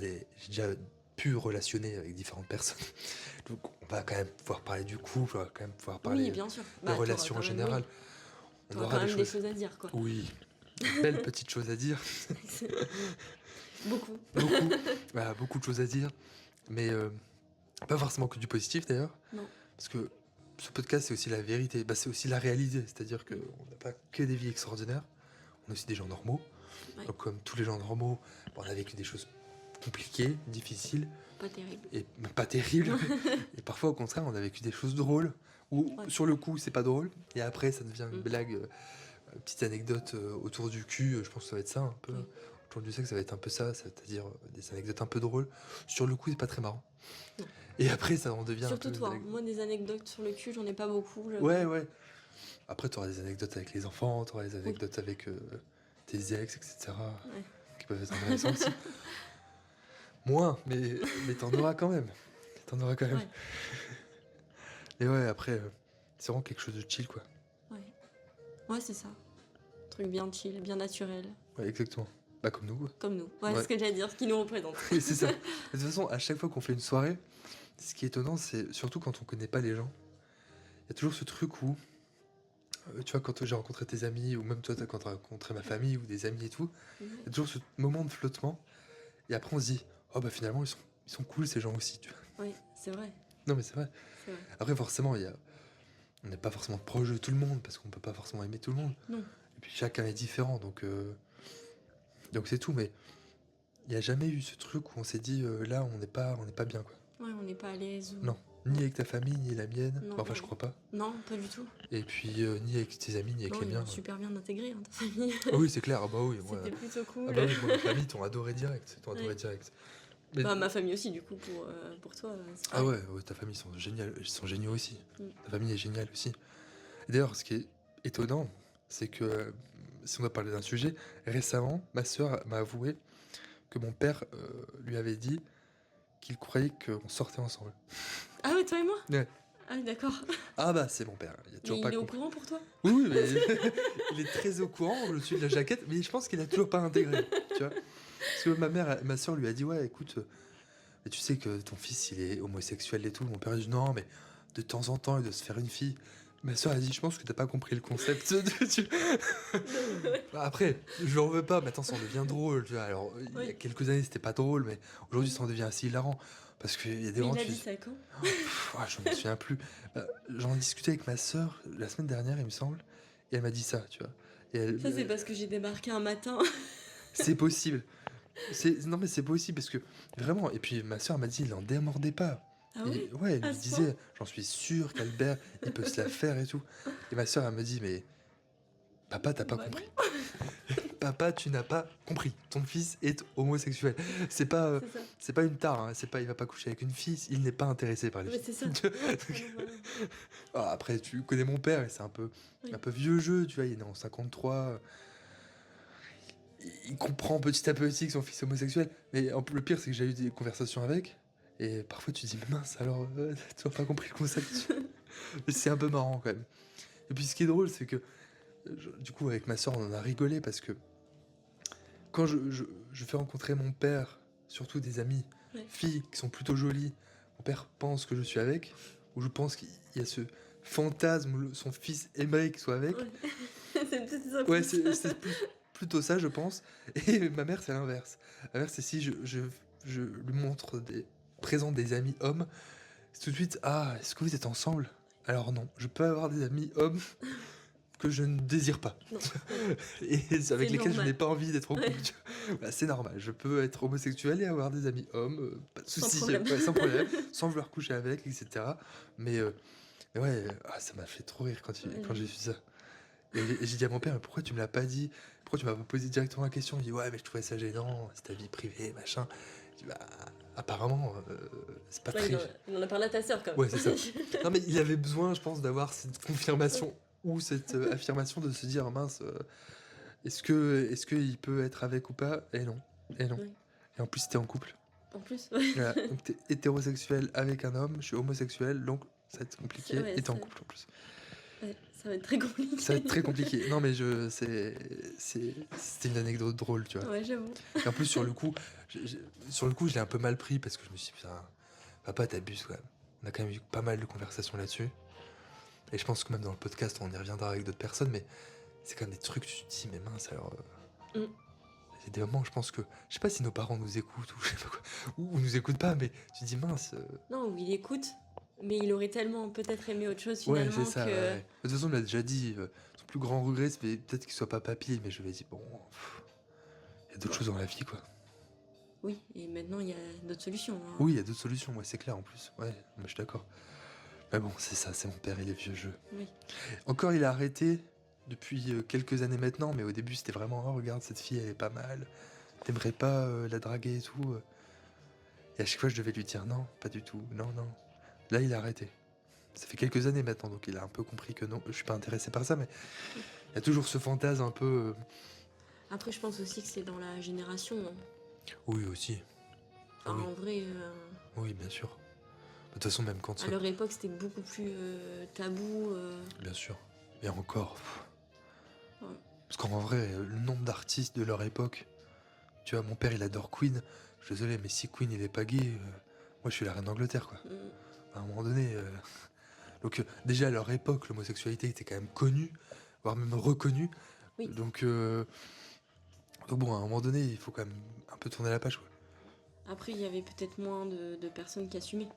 pu relationner avec différentes personnes. Donc, on va quand même pouvoir parler du couple, on va quand même pouvoir parler Oui, bien sûr. des Bah, relations en général. On T'auras aura quand des même des choses. choses à dire, quoi. Oui, belles petites choses à dire. Beaucoup. Beaucoup. Voilà, beaucoup de choses à dire. Mais pas forcément que du positif d'ailleurs. Non. Parce que ce podcast, c'est aussi la vérité. Bah, c'est aussi la réalité. C'est-à-dire qu'on n'a pas que des vies extraordinaires. On est aussi des gens normaux. Ouais. Donc, comme tous les gens normaux, on a vécu des choses compliquées, difficiles, Pas terrible. et pas terribles. Et parfois, au contraire, on a vécu des choses drôles, où Ouais. sur le coup, c'est pas drôle, et après, ça devient une Mm. blague, une petite anecdote autour du cul. Je pense que ça va être ça, un peu. Oui. Autour du sexe, ça va être un peu ça, c'est-à-dire des anecdotes un peu drôles. Sur le coup, c'est pas très marrant. Non. Et après, ça en devient Surtout un peu... toi. Moi, des anecdotes sur le cul, j'en ai pas beaucoup. j'avoue. Ouais, ouais. Après, tu auras des anecdotes avec les enfants, tu auras des anecdotes avec tes ex, etc. Ouais. Qui peuvent être intéressantes aussi. Moins, mais t'en auras quand même. T'en auras quand même. Ouais. Et ouais, après, c'est vraiment quelque chose de chill, quoi. Ouais. Ouais, c'est ça. Truc bien chill, bien naturel. Ouais, exactement. Bah, comme nous, quoi. Comme nous. Ouais, Ouais. c'est ce que j'allais dire, ce qui nous représente. Et c'est ça. De toute façon, à chaque fois qu'on fait une soirée, ce qui est étonnant, c'est surtout quand on connaît pas les gens, il y a toujours ce truc où, tu vois, quand j'ai rencontré tes amis, ou même toi, quand t'as rencontré ma famille, ou des amis et tout, il y a toujours ce moment de flottement, et après on se dit, oh bah finalement, ils sont cool ces gens aussi, tu vois. Oui, c'est vrai. Non, mais c'est vrai. C'est vrai. Après, forcément, on n'est pas forcément proche de tout le monde, parce qu'on peut pas forcément aimer tout le monde. Non. Et puis chacun est différent, donc c'est tout, mais il n'y a jamais eu ce truc où on s'est dit, là, on n'est pas bien, quoi. Ouais, on n'est pas à l'aise. Ou... Non. Ni avec ta famille, ni la mienne. Non, Enfin, non. je crois pas. Non, pas du tout. Et puis, ni avec tes amis, ni avec Non, les ils miens. ont super bien intégré, hein, ta famille. Oui, c'est clair. Ah bah oui, moi. C'était plutôt cool. Ah bah oui, moi, ma famille, t'ont adoré direct. Ouais. Mais- Bah, ma famille aussi, du coup, pour toi. c'est Ah pareil. ouais, ta famille, ils sont géniaux aussi. Mm. Ta famille est géniale aussi. Et d'ailleurs, ce qui est étonnant, c'est que, si on doit parler d'un sujet, récemment, ma sœur m'a avoué que mon père lui avait dit qu'il croyait qu'on sortait ensemble. Ah ouais, toi et moi? Ouais. Ah oui, d'accord. Ah bah, c'est mon père. Il a Mais toujours il pas est au compris. courant pour toi? Oui, oui, mais il est très au courant, je suis de la jaquette, mais je pense qu'il a toujours pas intégré, tu vois. Parce que ma soeur lui a dit, ouais, écoute, mais tu sais que ton fils, il est homosexuel et tout. Mon père a dit, non, mais de temps en temps, il doit se faire une fille. Ma soeur a dit, je pense que t'as pas compris le concept. Après, je l'en veux pas, mais attends, ça en devient drôle, tu vois. Alors, il y a Oui. quelques années, c'était pas drôle, mais aujourd'hui, ça en devient assez hilarant. Parce qu'il y a des Mais moments, il a tu dit ça quand? je me souviens plus. J'en discutais avec ma sœur la semaine dernière, il me semble, et elle m'a dit ça, tu vois. Et Ça, c'est parce que j'ai débarqué un matin. c'est possible. Non, mais c'est possible parce que vraiment. Et puis ma sœur m'a dit, il n'en démordait pas. Ah ouais? Ouais, elle À lui ce disait, j'en suis sûr qu'Albert, il peut se la faire et tout. Et ma sœur, elle me dit, mais papa, t'as pas Bah compris. Papa, tu n'as pas compris. Ton fils est homosexuel. C'est pas, C'est ça. c'est pas une tare. Hein. C'est pas, il va pas coucher avec une fille. Il n'est pas intéressé par les Ouais, filles. c'est ça. Voilà. Ah, après, tu connais mon père, et c'est Oui. un peu vieux jeu, tu vois, il est né en 53. Il comprend petit à petit que son fils est homosexuel. Mais le pire, c'est que j'ai eu des conversations avec, et parfois tu dis, mais mince, alors, tu n'as pas compris le concept. Mais c'est un peu marrant quand même. Et puis ce qui est drôle, c'est que, du coup, avec ma soeur, on en a rigolé parce que quand je fais rencontrer mon père, surtout des amis, Ouais. filles qui sont plutôt jolies, mon père pense que je suis avec, ou je pense qu'il y a ce fantasme où son fils aimerait qu'il soit avec. Ouais. C'est peut-être ça Ouais, plus. c'est plutôt ça, je pense. Et ma mère, c'est l'inverse. Ma mère, c'est si je lui montre présente des amis hommes, c'est tout de suite, ah, est-ce que vous êtes ensemble? Alors non, je peux avoir des amis hommes que je ne désire pas. Non. Et avec lesquels je normal. n'ai pas envie d'être en Ouais. couple. Voilà, c'est normal, je peux être homosexuel et avoir des amis hommes, pas de Sans soucis, problème. ouais, sans problème, sans vouloir coucher avec, etc. Mais ouais, ça m'a fait trop rire quand Ouais. j'ai vu ça. Et j'ai dit à mon père, mais pourquoi tu me l'as pas dit? Pourquoi tu m'as pas posé directement la question? Il dit, ouais, mais je trouvais ça gênant, c'est ta vie privée, machin. Je dis, bah, apparemment, c'est pas Ouais, très. il en a parlé à ta sœur quand même. Ouais, c'est ça. Non, mais il avait besoin, je pense, d'avoir cette confirmation ou cette affirmation de se dire, mince, est-ce qu'il peut être avec ou pas? Et non. Et non. Ouais. Et en plus, t'es en couple. En plus, ouais. Voilà. Donc, t'es hétérosexuel avec un homme, je suis homosexuel, donc ça va être compliqué. Ouais, et t'es en ça- couple en plus. Ouais, ça va être très compliqué. Ça va être très compliqué. Non, mais c'était une anecdote drôle, tu vois. Ouais, j'avoue. Et en plus, sur le coup, je l'ai un peu mal pris parce que je me suis dit, putain, papa, t'abuses quand même. On a quand même eu pas mal de conversations là-dessus. Et je pense que même dans le podcast, on y reviendra avec d'autres personnes, mais c'est quand même des trucs, tu te dis, mais mince, alors. C'est des moments où je pense que. Je sais pas si nos parents nous écoutent ou je sais pas quoi. Ou nous écoutent pas, mais tu te dis, mince. Non, où il écoute, mais il aurait tellement peut-être aimé autre chose Ouais, finalement c'est ça. que. Ouais. De toute façon, on l'a déjà dit. Son plus grand regret, c'est peut-être qu'il soit pas papy, mais je lui ai dit, bon. Il y a d'autres choses dans la vie, quoi. Oui, et maintenant il y a d'autres solutions. Hein. Oui, il y a d'autres solutions, ouais, c'est clair en plus. Ouais, mais je suis d'accord. Mais bon, c'est ça, c'est mon père et les vieux jeux. Oui. Encore, il a arrêté depuis quelques années maintenant, mais au début, c'était vraiment, oh, regarde, cette fille, elle est pas mal. T'aimerais pas la draguer et tout. Et à chaque fois, je devais lui dire non, pas du tout, non, non. Là, il a arrêté. Ça fait quelques années maintenant, donc il a un peu compris que non, je suis pas intéressé par ça, mais il y a toujours ce fantasme un peu. Après, je pense aussi que c'est dans la génération. Hein. Oui, aussi. Ah Enfin, oui. en vrai, Oui, bien sûr. De toute façon, même quand. à leur époque, c'était beaucoup plus tabou. Bien sûr. Et encore. Pff. Ouais. Parce qu'en vrai, le nombre d'artistes de leur époque. Tu vois, mon père, il adore Queen. Je suis désolé, mais si Queen, il est pas gay, moi, je suis la reine d'Angleterre, quoi. À un moment donné. Donc, déjà, à leur époque, l'homosexualité était quand même connue, voire même reconnue. Oui. Donc, bon, à un moment donné, il faut quand même un peu tourner la page, quoi. Après, il y avait peut-être moins de personnes qui assumaient.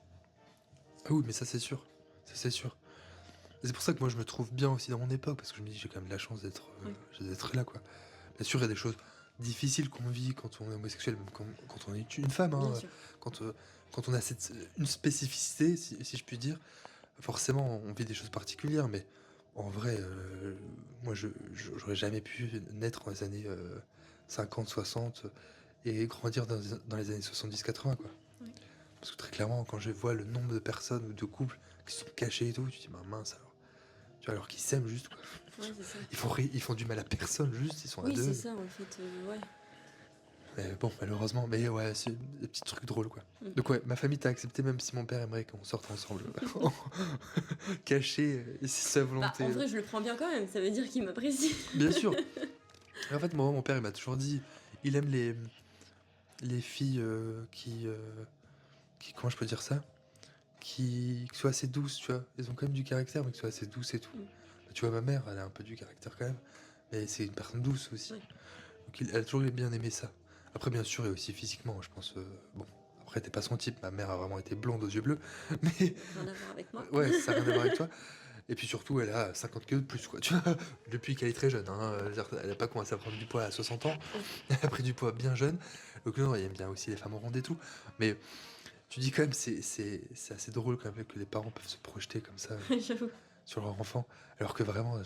Ah oui, mais ça, c'est sûr. Ça, c'est sûr. Et c'est pour ça que moi, je me trouve bien aussi dans mon époque, parce que je me dis, j'ai quand même la chance d'être là, quoi. Bien sûr, il y a des choses difficiles qu'on vit quand on est homosexuel, même quand on est une femme, hein, Bien sûr. quand on a une spécificité, si je puis dire, forcément, on vit des choses particulières, mais en vrai, moi, j'aurais jamais pu naître dans les années 50, 60 et grandir dans les années 70-80, quoi. Oui. Parce que très clairement, quand je vois le nombre de personnes ou de couples qui sont cachés et tout, tu te dis, bah, mince alors. Tu vois, alors qu'ils s'aiment juste, quoi. Ouais, c'est ça. Ils font du mal à personne, juste, ils sont à Oui, deux. c'est ça, en fait. Ouais. Mais bon, malheureusement, mais ouais, c'est des petits trucs drôles, quoi. Mm. Donc ouais, ma famille t'a accepté, même si mon père aimerait qu'on sorte ensemble. Cachés, et c'est sa Bah, volonté. en vrai, je le prends bien quand même. Ça veut dire qu'il m'apprécie. Bien sûr. Et en fait, moi, mon père, il m'a toujours dit, il aime les filles qui, comment je peux dire ça? Qui soient assez douces, tu vois. Elles ont quand même du caractère, mais qui soient assez douces et tout. Mm. Tu vois, ma mère, elle a un peu du caractère quand même, mais c'est une personne douce aussi. Ouais. Donc elle a toujours bien aimé ça. Après, bien sûr, et aussi physiquement, je pense. Bon, après, t'es pas son type. Ma mère a vraiment été blonde aux yeux bleus, mais Rien à voir avec moi. ouais, ça n'a rien à voir avec toi. Et puis surtout, elle a 50 kilos de plus, quoi. Tu vois, depuis qu'elle est très jeune. Hein. Je veux dire, elle n'a pas commencé à prendre du poids à 60 ans. Elle a pris du poids bien jeune. Donc non, elle aime bien aussi les femmes rondes et tout. Mais tu dis quand même, c'est assez drôle quand même que les parents peuvent se projeter comme ça J'avoue. sur leur enfant. Alors que vraiment,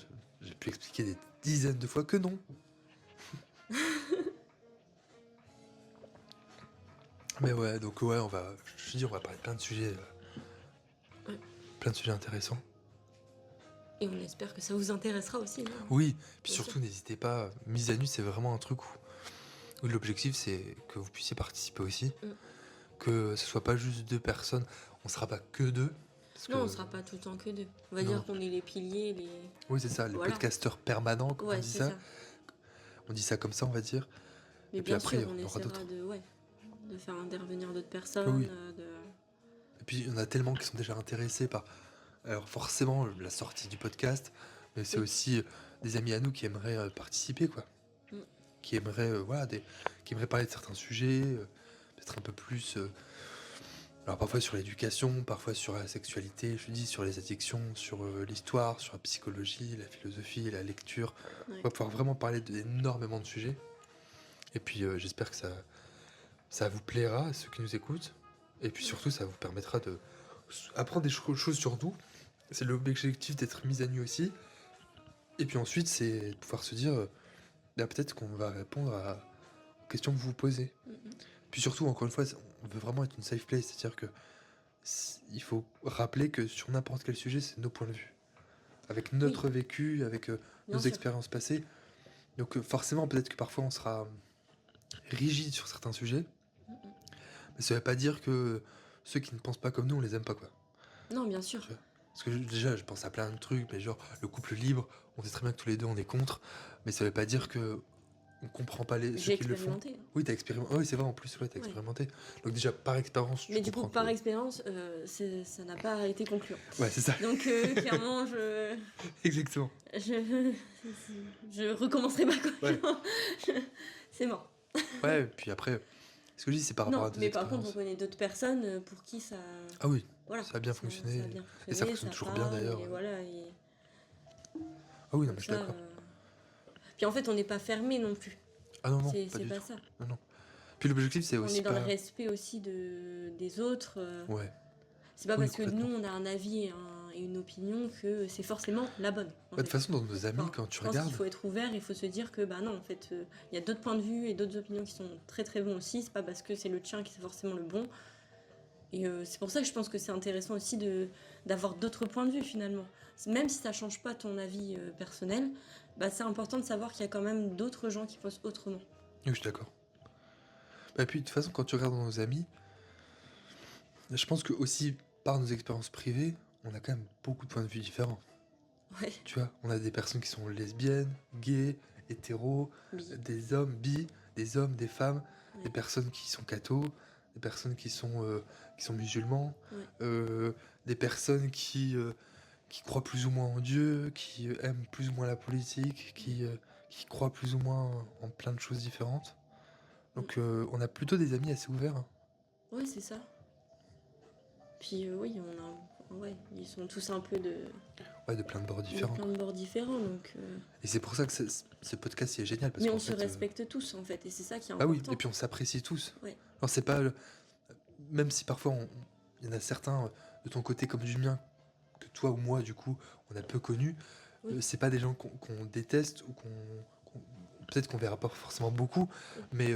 j'ai pu expliquer des dizaines de fois que non. Mais ouais, donc ouais, je te dis, on va parler de plein de sujets, Ouais. plein de sujets intéressants. Et on espère que ça vous intéressera aussi. Hein. Oui, puis Bien surtout n'hésitez pas. Mise à nu, c'est vraiment un truc où l'objectif c'est que vous puissiez participer aussi, Mm. que ce soit pas juste deux personnes. On sera pas que deux. Parce Non, que- on sera pas tout le temps que deux. On va Non. dire qu'on est les piliers, les. Oui, c'est ça, les Voilà. podcasteurs permanents, comme on Ouais, dit c'est ça. ça. On dit ça comme ça, on va dire. Mais Et puis bien après, sûr, on il y en aura essaiera d'autres. de faire intervenir d'autres Oui, personnes. oui. Et puis, il y en a tellement qui sont déjà intéressés par, alors forcément, la sortie du podcast, mais c'est Oui. aussi des amis à nous qui aimeraient participer, quoi. Mm. Qui aimeraient, voilà, qui aimeraient parler de certains sujets, peut-être un peu plus. Alors parfois sur l'éducation, parfois sur la sexualité, je dis sur les addictions, sur l'histoire, sur la psychologie, la philosophie, la lecture. Ouais. On va pouvoir vraiment parler d'énormément de sujets. Et puis j'espère que ça vous plaira à ceux qui nous écoutent. Et puis surtout, ça vous permettra de apprendre des choses sur nous. C'est l'objectif d'être mis à nu aussi. Et puis ensuite, c'est de pouvoir se dire, là, peut-être qu'on va répondre aux questions que vous vous posez. Mm, mm. Puis surtout, encore une fois, on veut vraiment être une safe place, c'est-à-dire que il faut rappeler que sur n'importe quel sujet, c'est nos points de vue. Avec notre vécu, avec nos Bien sûr. expériences passées. Donc forcément, peut-être que parfois on sera rigide sur certains sujets. Mm, mm. Mais ça veut pas dire que ceux qui ne pensent pas comme nous, on les aime pas, quoi. Non, bien sûr. Tu vois. Parce que déjà, je pense à plein de trucs, mais genre le couple libre, on sait très bien que tous les deux on est contre. Mais ça veut pas dire que on comprend pas ceux J'ai qui le font. expérimenté. Oui, t'as expérimenté. Oui, c'est vrai, en plus, ouais, t'as Ouais. expérimenté. Donc déjà, par expérience, tu Mais du coup, comprends par que- expérience, ça n'a pas été concluant. Ouais, c'est ça. Donc clairement, Exactement. je recommencerai pas quoi. Ouais. C'est mort. Ouais, et puis après, ce que je dis, c'est par rapport Non, à des mais par contre, on expériences. connaît d'autres personnes pour qui ça, Ah oui, voilà, ça a bien fonctionné. ça a bien Et ça fonctionné, fonctionne toujours bien, parle, d'ailleurs. et voilà. Et Ah oui, non, comme mais je suis ça, d'accord. Puis en fait, on n'est pas fermé non plus. Ah non, non, C'est pas du pas tout. ça. Non, non. Puis l'objectif, c'est On aussi est dans pas... le respect aussi des autres. Ouais. C'est pas Oui, parce que nous, complètement. on a un avis et une opinion que c'est forcément la bonne. En Bah, de toute fait. façon, dans nos amis, Enfin, quand tu je pense regardes... qu'il faut être ouvert, il faut se dire que bah non, en fait, il y a d'autres points de vue et d'autres opinions qui sont très très bons aussi. C'est pas parce que c'est le tien qui c'est forcément le bon. Et c'est pour ça que je pense que c'est intéressant aussi d'avoir d'autres points de vue finalement. Même si ça change pas ton avis personnel, bah, c'est important de savoir qu'il y a quand même d'autres gens qui pensent autrement. Oui, je suis d'accord. Bah, puis de toute façon, quand tu regardes dans nos amis, je pense que aussi, par nos expériences privées, on a quand même beaucoup de points de vue différents. Ouais, Tu vois, on a des personnes qui sont lesbiennes, gays, hétéros, bi. des hommes bi, des hommes, des femmes, Ouais. des personnes qui sont cathos, des personnes qui sont musulmans, Ouais. des personnes qui croient plus ou moins en Dieu, qui aiment plus ou moins la politique, qui croient plus ou moins en plein de choses différentes. Donc on a plutôt des amis assez ouverts. Hein. Ouais, c'est ça. Puis oui, ouais, ils sont tous un peu Ouais, de plein de bords différents. plein de bords différents, donc. Et c'est pour ça que ce podcast il est génial. Parce Mais qu'en on se fait, respecte tous en fait, et c'est ça qui est ah important. oui, et puis on s'apprécie tous. Ouais. Alors c'est pas... Même si parfois il y en a certains de ton côté comme du mien, que toi ou moi du coup on a peu connus, Oui. c'est pas des gens qu'on déteste ou peut-être qu'on verra pas forcément beaucoup, mais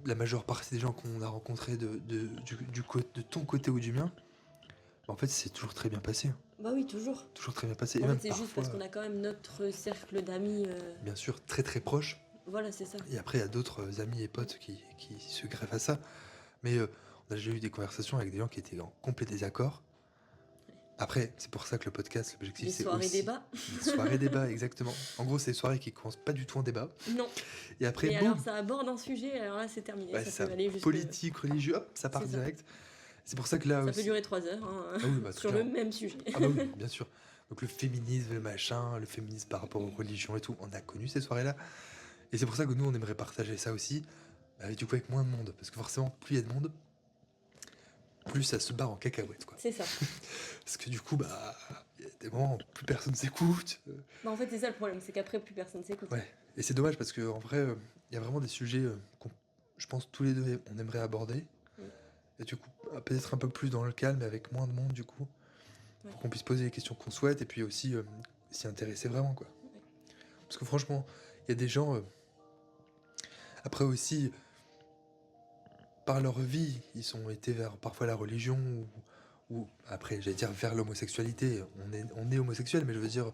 la majeure partie des gens qu'on a rencontrés de ton côté ou du mien, en fait c'est toujours très bien passé. Hein. Bah oui, toujours. Toujours très bien passé. Et En même fait, c'est juste parfois, parce qu'on a quand même notre cercle d'amis. bien sûr, très très proches. Voilà, c'est ça. Et après, il y a d'autres amis et potes qui se greffent à ça. Mais on a déjà eu des conversations avec des gens qui étaient en complet désaccord. Après, c'est pour ça que le podcast, l'objectif, Des c'est soirées aussi... débats. Des soirées débats, exactement. En gros, c'est des soirées qui commencent pas du tout en débat. Non. Et après, Et boum, alors, ça aborde un sujet, alors là, c'est terminé. ouais, ça peut aller jusque. politique, religieux, hop, ça part C'est ça. direct. C'est pour ça que là Ça aussi... peut durer 3 heures hein, Ah oui, bah, sur très le clair. même sujet. Ah bah oui, bien sûr. Donc le féminisme, le machin, le féminisme par rapport aux religions et tout, on a connu ces soirées-là. Et c'est pour ça que nous, on aimerait partager ça aussi, du coup avec moins de monde. Parce que forcément, plus il y a de monde, plus ça se barre en cacahuète, quoi. C'est ça. Parce que du coup, bah, il y a des moments où plus personne s'écoute. Bah, en fait, c'est ça le problème, c'est qu'après, plus personne s'écoute. Ouais. Et c'est dommage parce qu'en vrai, il y a vraiment des sujets qu'on, je pense, tous les deux, on aimerait aborder. Et du coup, peut-être un peu plus dans le calme, avec moins de monde, du coup. Ouais. Pour qu'on puisse poser les questions qu'on souhaite et puis aussi s'y intéresser vraiment, quoi. Ouais. Parce que franchement, il y a des gens... après aussi, par leur vie, ils ont été vers parfois la religion ou après, j'allais dire vers l'homosexualité. On est homosexuel, mais je veux dire,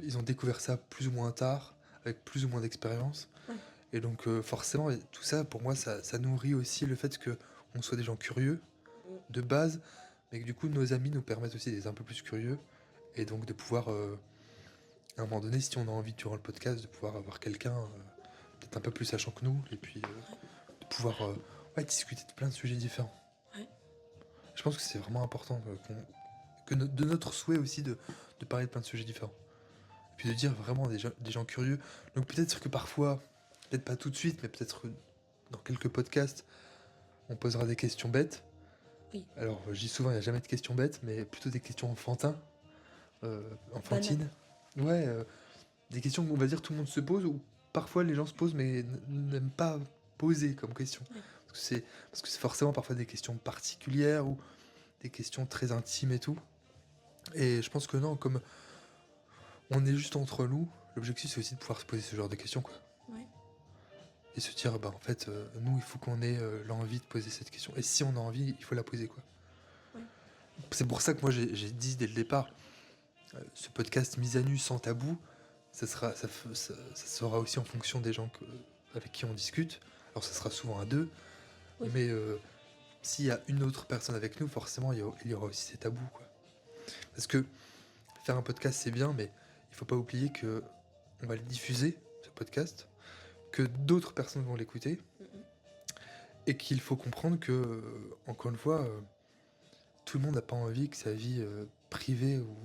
ils ont découvert ça plus ou moins tard, avec plus ou moins d'expérience. Ouais. Et donc forcément, tout ça, pour moi, ça nourrit aussi le fait qu'on soit des gens curieux, de base, mais que du coup, nos amis nous permettent aussi d'être un peu plus curieux, et donc de pouvoir, à un moment donné, si on a envie durant le podcast, de pouvoir avoir quelqu'un, peut-être un peu plus sachants que nous, et puis de pouvoir discuter de plein de sujets différents. Ouais. Je pense que c'est vraiment important de notre souhait aussi de parler de plein de sujets différents. Et puis de dire vraiment des gens curieux. Donc peut-être que parfois, peut-être pas tout de suite, mais peut-être dans quelques podcasts, on posera des questions bêtes. Oui. Alors je dis souvent, il n'y a jamais de questions bêtes, mais plutôt des questions enfantines. Ouais, des questions qu'on va dire tout le monde se pose, ou parfois les gens se posent mais n'aiment pas poser comme question. Ouais. Parce que c'est forcément parfois des questions particulières ou des questions très intimes et tout. Et je pense que non, comme on est juste entre nous, l'objectif c'est aussi de pouvoir se poser ce genre de questions, quoi. Ouais. Et se dire, en fait, nous, il faut qu'on ait l'envie de poser cette question. Et si on a envie, il faut la poser, quoi. Ouais. C'est pour ça que moi, j'ai dit dès le départ, ce podcast Mise à nu sans tabou, ça sera aussi en fonction des gens avec qui on discute. Alors, ça sera souvent à deux. Oui. Mais s'il y a une autre personne avec nous, forcément, il y aura aussi ces tabous, quoi. Parce que faire un podcast, c'est bien, mais il faut pas oublier que on va le diffuser, ce podcast, que d'autres personnes vont l'écouter, et qu'il faut comprendre que, encore une fois, tout le monde n'a pas envie que sa vie privée ou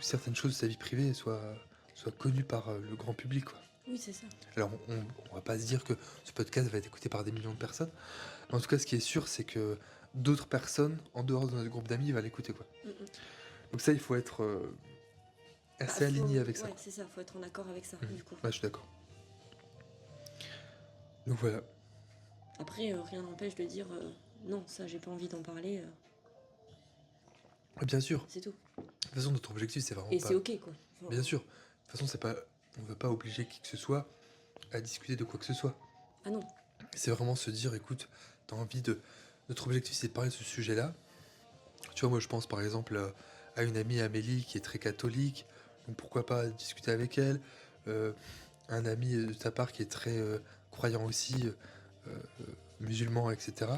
certaines choses de sa vie privée soient connues par le grand public, quoi. Oui, c'est ça. Alors, on va pas se dire que ce podcast va être écouté par des millions de personnes, mais en tout cas, ce qui est sûr, c'est que d'autres personnes, en dehors de notre groupe d'amis, vont l'écouter, quoi. Donc ça, il faut être assez aligné avec ça. Ouais, c'est ça, faut être en accord avec ça, du coup. Ouais, je suis d'accord. Donc voilà. Après, rien n'empêche de dire non, ça, j'ai pas envie d'en parler. Bien sûr. C'est tout. De toute façon, notre objectif, c'est vraiment Et pas... c'est ok, quoi. Enfin, Bien sûr. De toute façon, c'est pas... on veut pas obliger qui que ce soit à discuter de quoi que ce soit. Ah non. C'est vraiment se dire, écoute, t'as envie de... Notre objectif, c'est de parler de ce sujet-là. Tu vois, moi, je pense par exemple à une amie, Amélie, qui est très catholique. Donc pourquoi pas discuter avec elle. Un ami de ta part qui est très croyant aussi, musulman, etc.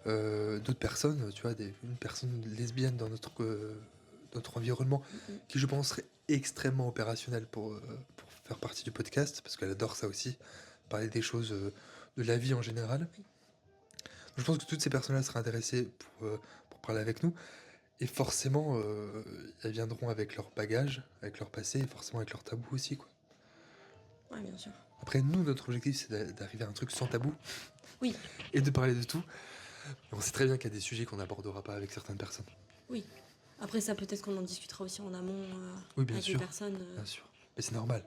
D'autres personnes, tu vois, une personne lesbienne dans notre environnement, qui je pense serait extrêmement opérationnelle pour faire partie du podcast, parce qu'elle adore ça aussi, parler des choses de la vie en général. Oui. Donc, je pense que toutes ces personnes-là seraient intéressées pour parler avec nous, et forcément, elles viendront avec leur bagage, avec leur passé, et forcément avec leur tabou aussi, quoi. Ouais, bien sûr. Après, nous, notre objectif, c'est d'arriver à un truc sans tabou. Oui. Et de parler de tout. Et on sait très bien qu'il y a des sujets qu'on n'abordera pas avec certaines personnes. Oui. Après, ça, peut-être qu'on en discutera aussi en amont Oui, bien avec sûr. les personnes. Bien sûr. Mais c'est normal.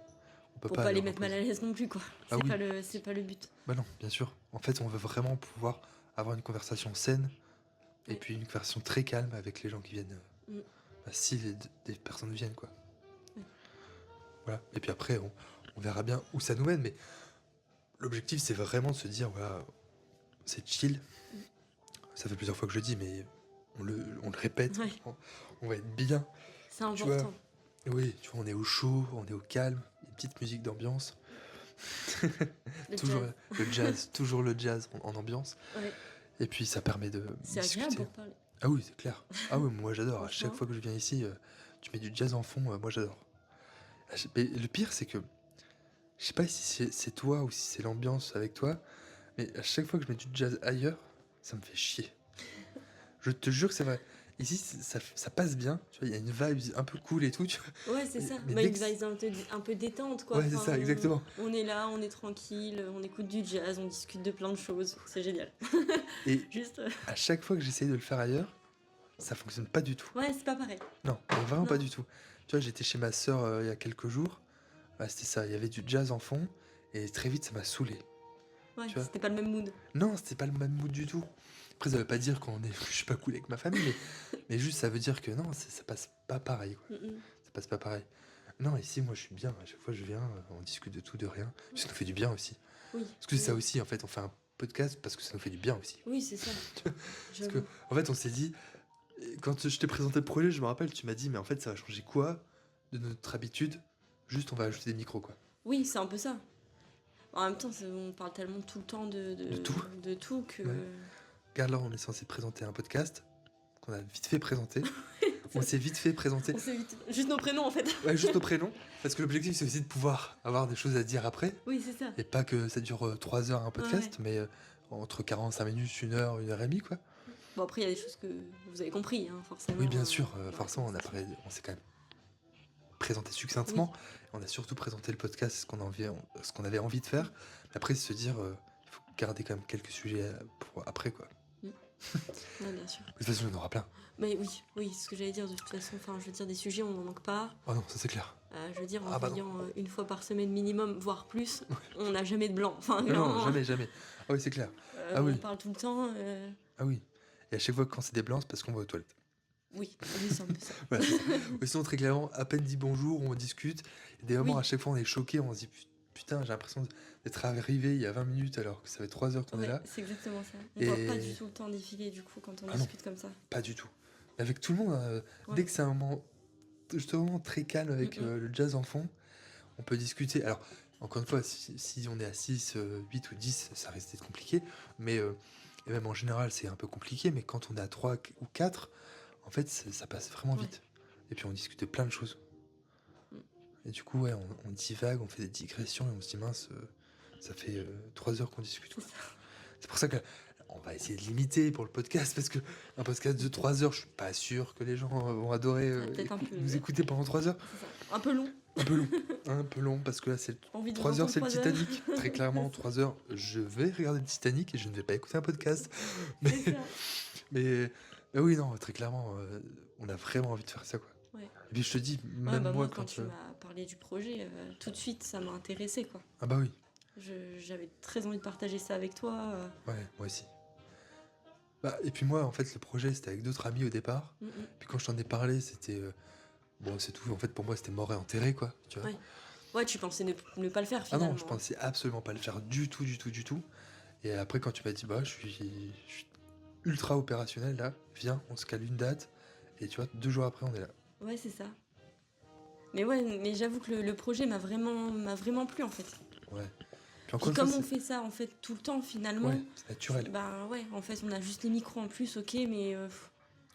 On peut Pour pas les leur mettre mal à imposer. l'aise non plus, quoi. Ah oui. C'est pas le but. Bah non, bien sûr. En fait, on veut vraiment pouvoir avoir une conversation saine, et Ouais. puis une conversation très calme avec les gens qui viennent. Si des personnes viennent, quoi. Ouais. Voilà. Et puis après, on verra bien où ça nous mène, mais l'objectif, c'est vraiment de se dire, voilà, c'est chill. Ça fait plusieurs fois que je le dis, mais on le répète. Ouais. On va être bien. C'est Tu vois, important. oui, tu vois, on est au chaud, on est au calme, une petite musique d'ambiance. Le Toujours jazz. le jazz, toujours le jazz en ambiance. Ouais. Et puis ça permet de C'est discuter. agréable pour parler. Ah oui, c'est clair. Ah oui, moi j'adore. À chaque Franchement. fois que je viens ici, tu mets du jazz en fond, moi j'adore. Mais le pire, c'est que je sais pas si c'est toi ou si c'est l'ambiance avec toi, mais à chaque fois que je mets du jazz ailleurs, ça me fait chier. Je te jure que c'est vrai. Ici, ça passe bien. Tu vois, il y a une vibe un peu cool et tout. Tu vois. Ouais, c'est ça. Mais Bah, dès une que vibe un peu détente, quoi. Ouais, c'est ça, exactement. On est là, on est tranquille, on écoute du jazz, on discute de plein de choses. C'est génial. Et Juste. à chaque fois que j'essaye de le faire ailleurs, ça fonctionne pas du tout. Ouais, c'est pas pareil. Non, mais vraiment Non. pas du tout. Tu vois, j'étais chez ma sœur il y a quelques jours. Ah, c'était ça, il y avait du jazz en fond. Et très vite, ça m'a saoulé. Ouais, Tu vois. c'était pas le même mood. Non, c'était pas le même mood du tout. Après, ça veut pas dire je suis pas cool avec ma famille, mais juste ça veut dire que non, ça passe pas pareil, quoi. Ça passe pas pareil. Non, ici, moi, je suis bien. À chaque fois, je viens, on discute de tout, de rien. Puis ça nous fait du bien aussi. Oui. Parce que c'est ça aussi, en fait, on fait un podcast parce que ça nous fait du bien aussi. Oui, c'est ça. Parce que, en fait, on s'est dit, quand je t'ai présenté le projet, je me rappelle, tu m'as dit, mais en fait, ça va changer quoi de notre habitude? Juste, on va ajouter des micros, quoi. Oui, c'est un peu ça. En même temps, on parle tellement tout le temps de tout que... Ouais. Regarde, là, on est censé présenter un podcast qu'on a vite fait présenter. On s'est vite fait présenter. On sait vite. Juste nos prénoms en fait. Ouais, juste nos prénoms. Parce que l'objectif, c'est aussi de pouvoir avoir des choses à dire après. Oui, c'est ça. Et pas que ça dure 3 heures un podcast, mais entre 45 minutes, 1 heure et demie, quoi. Bon, après, il y a des choses que vous avez compris, hein, forcément. Oui, bien sûr. dans la Forcément, conversation. on s'est quand même présenté succinctement. On a surtout présenté le podcast, ce qu'on avait envie de faire. Mais après, se dire, il faut garder quand même quelques sujets pour après, quoi. Ouais, bien sûr. De toute façon, il y en aura plein. Mais oui, c'est ce que j'allais dire. De toute façon, enfin, je veux dire, des sujets, on n'en manque pas. Oh non, ça c'est clair. Je veux dire, en Ah bah non. veillant une fois par semaine minimum, voire plus, on n'a jamais de blanc. Enfin, Non, clairement, jamais, jamais. Ah oui, c'est clair. Ah on oui. parle tout le temps. Ah oui. Et à chaque fois, quand c'est des blancs, c'est parce qu'on va aux toilettes. Oui, c'est un peu ça. Voilà, c'est ça. Ou sinon, très clairement, à peine dit bonjour, on discute. Et des moments, Oui. à chaque fois, on est choqué, on se dit putain, j'ai l'impression d'être arrivé il y a 20 minutes alors que ça fait 3 heures qu'on est Ouais, là. c'est exactement ça. On Et- voit pas du tout le temps défiler du coup quand on Ah non. discute comme ça. Pas du tout. Avec tout le monde, Ouais. dès que c'est un moment justement très calme avec le jazz en fond, on peut discuter. Alors, encore une fois, si on est à 6, 8 ou 10, ça risque d'être compliqué. Mais, et même en général, c'est un peu compliqué. Mais quand on est à 3 ou 4, en fait, ça passe vraiment Ouais. vite. Et puis on discute de plein de choses. Mm. Et du coup, ouais, on divague, on fait des digressions et on se dit mince, ça fait 3 heures qu'on discute. Quoi. C'est ça. C'est pour ça que on va essayer de limiter pour le podcast parce que un podcast de 3 heures, je suis pas sûr que les gens vont adorer Peut-être un peu, nous ouais. écouter pendant 3 heures. C'est ça. Un peu long. Un peu long, un peu long parce que là c'est Envie de 3 heures, c'est le 3 heures. Titanic. Très clairement, 3 heures, je vais regarder le Titanic et je ne vais pas écouter un podcast. Mais, C'est ça. mais oui, non, très clairement, on a vraiment envie de faire ça, quoi. Ouais. Et puis je te dis, Ouais, même bah, moi, quand quand. tu m'as parlé du projet, tout de suite, ça m'a intéressé, quoi. Ah bah oui, J'avais très envie de partager ça avec toi. ouais, moi aussi. Bah, et puis moi, en fait, le projet, c'était avec d'autres amis au départ. Mm, mm. Puis quand je t'en ai parlé, c'était. Bon, c'est tout. En fait, pour moi, c'était mort et enterré, quoi. Tu vois. Ouais. Ouais, tu pensais ne pas le faire Ah finalement. non, je pensais absolument pas le faire du tout, du tout, du tout. Et après, quand tu m'as dit, bah, je suis ultra opérationnel là, viens, on se cale une date. Et tu vois, 2 jours après, on est là. Ouais, c'est ça. Mais ouais, mais j'avoue que le projet m'a vraiment plu en fait. Ouais. Puis encore Puis une comme fois, on fait ça en fait tout le temps finalement, ouais, c'est naturel. bah ouais, en fait on a juste les micros en plus, ok, mais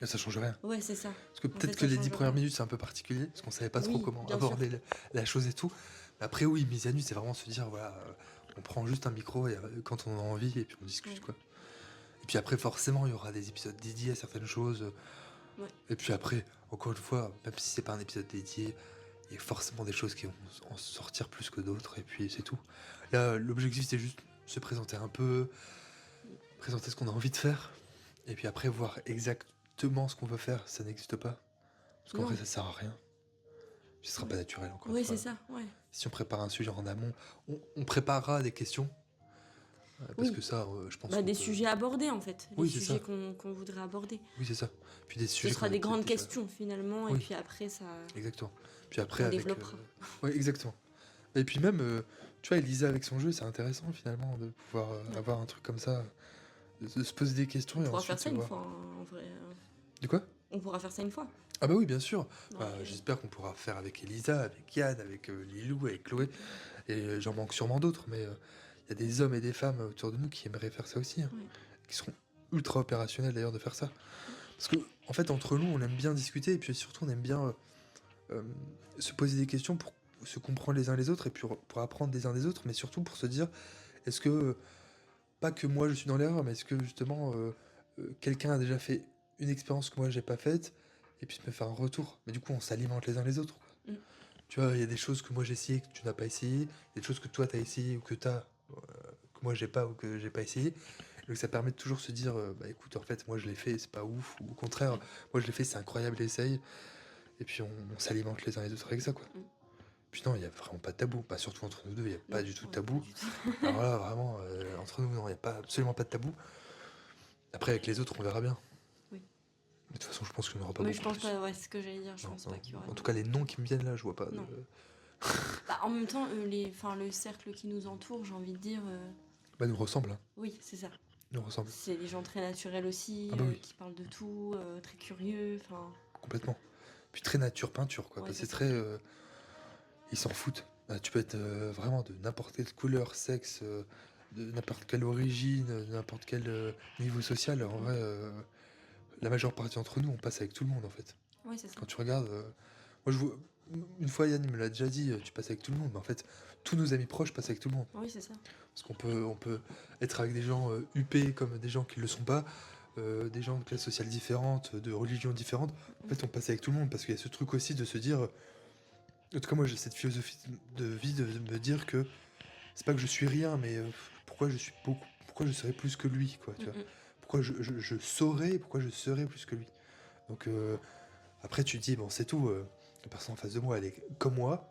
Là, ça change rien. ouais, c'est ça. Parce que En peut-être fait, que ça les change 10 premières rien. minutes, c'est un peu particulier, parce qu'on savait pas trop Oui, comment bien aborder la chose et tout. Mais après, oui, mise à nu, c'est vraiment se dire, voilà, on prend juste un micro et quand on a envie, et puis on discute, Ouais. quoi. Et puis après, forcément, il y aura des épisodes dédiés à certaines choses. Ouais. Et puis après, encore une fois, même si c'est pas un épisode dédié, il y a forcément des choses qui vont en sortir plus que d'autres, et puis c'est tout. Là, l'objectif, c'était juste se présenter un peu, présenter ce qu'on a envie de faire, et puis après, voir exactement ce qu'on veut faire, ça n'existe pas. Parce qu'en Non. vrai, ça sert à rien. Ce sera pas naturel, encore Ouais, une fois. c'est ça, ouais. Si on prépare un sujet en amont, on préparera des questions. Parce Oui. que ça, je pense Bah, qu'on des peut- sujets abordés en fait, Oui, les c'est sujets ça. qu'on voudrait aborder. Oui, c'est ça. Puis des Ce sujets sera qu'on a des peut-être grandes déjà- questions finalement, et Oui. puis après ça. Exactement. Puis après, On avec. développera. Oui, exactement. Et puis même, tu vois, Elisa avec son jeu, c'est intéressant finalement de pouvoir avoir un truc comme ça, de se poser des questions On et pourra ensuite faire ça se une voir. fois, hein, en vrai. De quoi? On pourra faire ça une fois. Ah bah oui, bien sûr. Non, Bah, mais- j'espère qu'on pourra faire avec Elisa, avec Yann, avec Lilou, avec Chloé. Et j'en manque sûrement d'autres, mais il y a des hommes et des femmes autour de nous qui aimeraient faire ça aussi, hein, Ouais. qui seront ultra opérationnels d'ailleurs de faire ça. Parce que en fait, entre nous, on aime bien discuter et puis surtout, on aime bien se poser des questions pour se comprendre les uns les autres et puis pour apprendre des uns des autres, mais surtout pour se dire, est-ce que, pas que moi je suis dans l'erreur, mais est-ce que justement quelqu'un a déjà fait une expérience que moi j'ai pas faite et puis me faire un retour. Mais du coup, on s'alimente les uns les autres, quoi. Mm. Tu vois, il y a des choses que moi j'ai essayé que tu n'as pas essayé, il y a des choses que toi t'as essayé ou que que moi j'ai pas ou que j'ai pas essayé. Donc ça permet de toujours se dire, bah écoute, en fait, moi je l'ai fait, c'est pas ouf, ou au contraire, moi je l'ai fait, c'est incroyable, essaye. Et puis on s'alimente les uns les autres avec ça, quoi. Mm. Puis non, il y a vraiment pas de tabou, pas surtout entre nous deux, il y a pas Non, du tout de ouais, tabou. pas du tout. Alors là, vraiment, entre nous, non, il y a pas, absolument pas de tabou. Après, avec les autres, on verra bien. Oui. Mais de toute façon, je pense qu'il n'y en aura pas Mais beaucoup je pense plus. pas, ouais, c'est ce que j'allais dire, je Non, pense non. pas qu'il y aura. En tout cas, les noms qui me viennent là, je vois pas. Non. Bah, en même temps, le cercle qui nous entoure, j'ai envie de dire, Bah, nous ressemble, hein. oui, c'est ça. Nous ressemble, C'est des gens très naturels aussi, Ah bah oui. qui parlent de tout, très curieux, enfin. complètement. Puis très nature peinture, quoi. Ouais, Parce que c'est c'est très. Ils s'en foutent. Bah, tu peux être vraiment de n'importe quelle couleur, sexe, de n'importe quelle origine, de n'importe quel niveau social. En vrai, la majeure partie d'entre nous, on passe avec tout le monde, en fait. Ouais, c'est ça. Quand tu regardes, moi je vois, une fois Yann il me l'a déjà dit, tu passes avec tout le monde, mais en fait, tous nos amis proches passent avec tout le monde. Oui, c'est ça. Parce qu'on peut être avec des gens huppés comme des gens qui ne le sont pas, des gens de classes sociales différentes, de religions différentes. En fait, on passe avec tout le monde parce qu'il y a ce truc aussi de se dire. En tout cas, moi j'ai cette philosophie de vie de me dire que c'est pas que je suis rien, mais pourquoi je serais plus que lui, quoi, tu vois. Mm, Pourquoi je saurais, pourquoi je serais plus que lui. Donc après, tu te dis, bon, c'est tout, la personne en face de moi, elle est comme moi,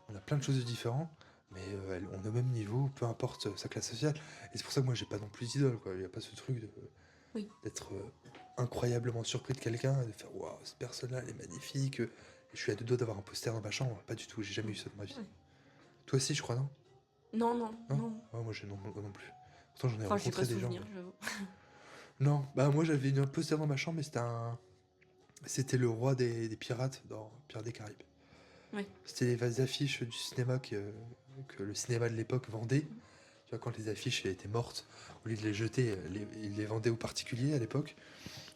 on a plein de choses de différentes, mais on est au même niveau, peu importe sa classe sociale. Et c'est pour ça que moi, j'ai pas non plus d'idole, quoi. Il n'y a pas ce truc Oui. d'être incroyablement surpris de quelqu'un, et de faire, waouh, cette personne-là, elle est magnifique. Et je suis à deux doigts d'avoir un poster dans ma chambre, pas du tout, j'ai jamais eu ça de ma vie. Ouais. Toi aussi, je crois, non? Non, non, Non. non. Ouais, moi, moi non plus. Pourtant, j'en ai Enfin, je sais pas rencontré des gens. souvenir, j'avoue. Non, bah moi, j'avais un poster dans ma chambre, mais c'était le roi des pirates dans Pirates des Caraïbes. Ouais. C'était les vases d'affiches du cinéma que le cinéma de l'époque vendait. Tu vois, quand les affiches étaient mortes, au lieu de les jeter, ils les vendaient aux particuliers à l'époque.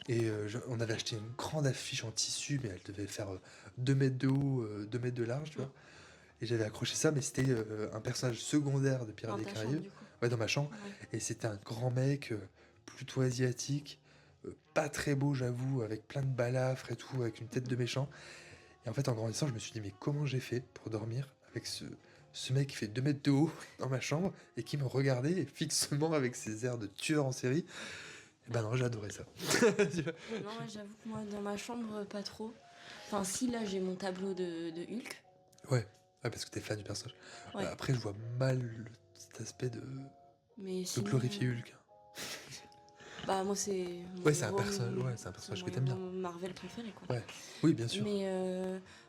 Et on avait acheté une grande affiche en tissu, mais elle devait faire 2 mètres de haut, 2 mètres de large, tu vois. Et j'avais accroché ça, mais c'était un personnage secondaire de Pirates Dans des ta chambre, Caraïbes. du coup. Ouais, dans ma chambre. Ouais. Et c'était un grand mec, plutôt asiatique, pas très beau, j'avoue, avec plein de balafres et tout, avec une tête de méchant. Et en fait, en grandissant, je me suis dit, mais comment j'ai fait pour dormir avec ce mec qui fait 2 mètres de haut dans ma chambre et qui me regardait fixement avec ses airs de tueur en série? Et ben non, j'adorais ça. Tu vois. Non, ouais, j'avoue que moi, dans ma chambre, pas trop. Enfin, si, là, j'ai mon tableau de Hulk. Ouais, parce que t'es fan du personnage. Ouais. Après, je vois mal cet aspect de Mais de sinon, glorifier Hulk. bah, moi, c'est Ouais, c'est un héros, personnage que mon t'aimes bien. héros Marvel préféré, quoi. Ouais, oui, bien sûr. Mais,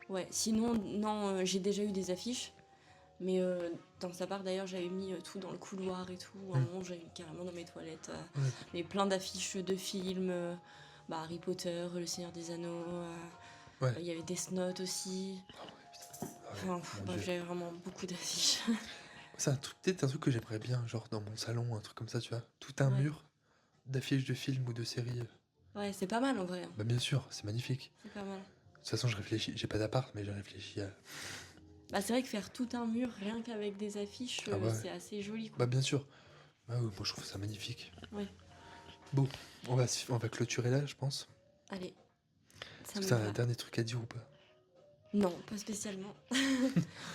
ouais, sinon, non, j'ai déjà eu des affiches. Mais dans sa part, d'ailleurs, j'avais mis tout dans le couloir et tout. À un moment, j'avais mis carrément dans mes toilettes. Ouais. Mais plein d'affiches de films. Bah, Harry Potter, Le Seigneur des Anneaux. Ouais. Il y avait Death Note aussi. Ah ouais, Enfin, mon bref, Dieu. j'avais vraiment beaucoup d'affiches. C'est peut-être un truc que j'aimerais bien, genre dans mon salon, un truc comme ça, tu vois. Tout un Ouais. mur d'affiches de films ou de séries. Ouais, c'est pas mal en vrai. Bah bien sûr, c'est magnifique. C'est pas mal. De toute façon, je réfléchis. J'ai pas d'appart, mais j'ai réfléchi à. Bah, c'est vrai que faire tout un mur rien qu'avec des affiches, Ah ouais. c'est assez joli, quoi. Bah bien sûr. Bah oui, moi je trouve ça magnifique. Ouais. Bon, on va clôturer là, je pense. Allez, ça Est-ce me que t'as va. un dernier truc à dire ou pas? Non, pas spécialement.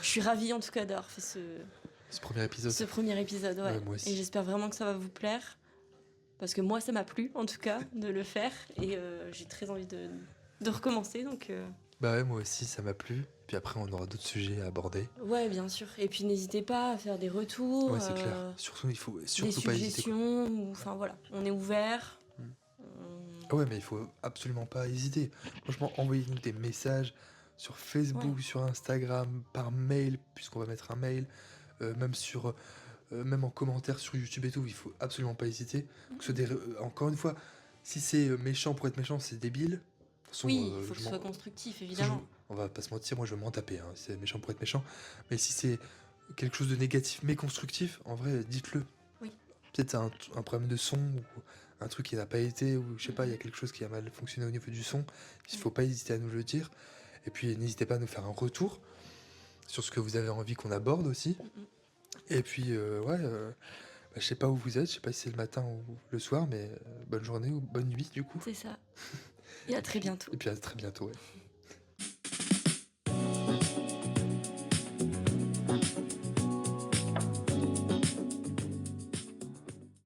Je suis ravie en tout cas d'avoir fait Ce premier épisode. ce premier épisode, ouais. Ouais, moi aussi. Et j'espère vraiment que ça va vous plaire. Parce que moi, ça m'a plu, en tout cas, de le faire. Et j'ai très envie de recommencer, donc... Bah ouais, moi aussi, ça m'a plu. Puis après, on aura d'autres sujets à aborder. Ouais, bien sûr. Et puis n'hésitez pas à faire des retours, Ouais, c'est clair. Surtout, il faut des surtout pas hésiter, quoi. suggestions, ou... Enfin voilà, on est ouvert. Mm. On- Ah ouais, mais il faut absolument pas hésiter. Franchement, envoyez-nous des messages sur Facebook, sur Instagram, par mail, puisqu'on va mettre un mail, même en commentaire sur YouTube et tout. Il faut absolument pas hésiter. Que ce soit encore une fois, si c'est méchant pour être méchant, c'est débile. De toute façon, Oui, il faut que je ce m'en- soit constructif, de toute façon, évidemment. on va pas se mentir, moi je vais m'en taper, hein, si c'est méchant pour être méchant. Mais si c'est quelque chose de négatif mais constructif, en vrai, dites-le. Oui. Peut-être un problème de son ou un truc qui n'a pas été, ou je sais pas, il y a quelque chose qui a mal fonctionné au niveau du son. Il faut pas hésiter à nous le dire. Et puis n'hésitez pas à nous faire un retour sur ce que vous avez envie qu'on aborde aussi. Mhm. Et puis bah, je sais pas où vous êtes, je sais pas si c'est le matin ou le soir, mais bonne journée ou bonne nuit du coup. C'est ça. Et à très bientôt. Et puis à très bientôt. Ouais.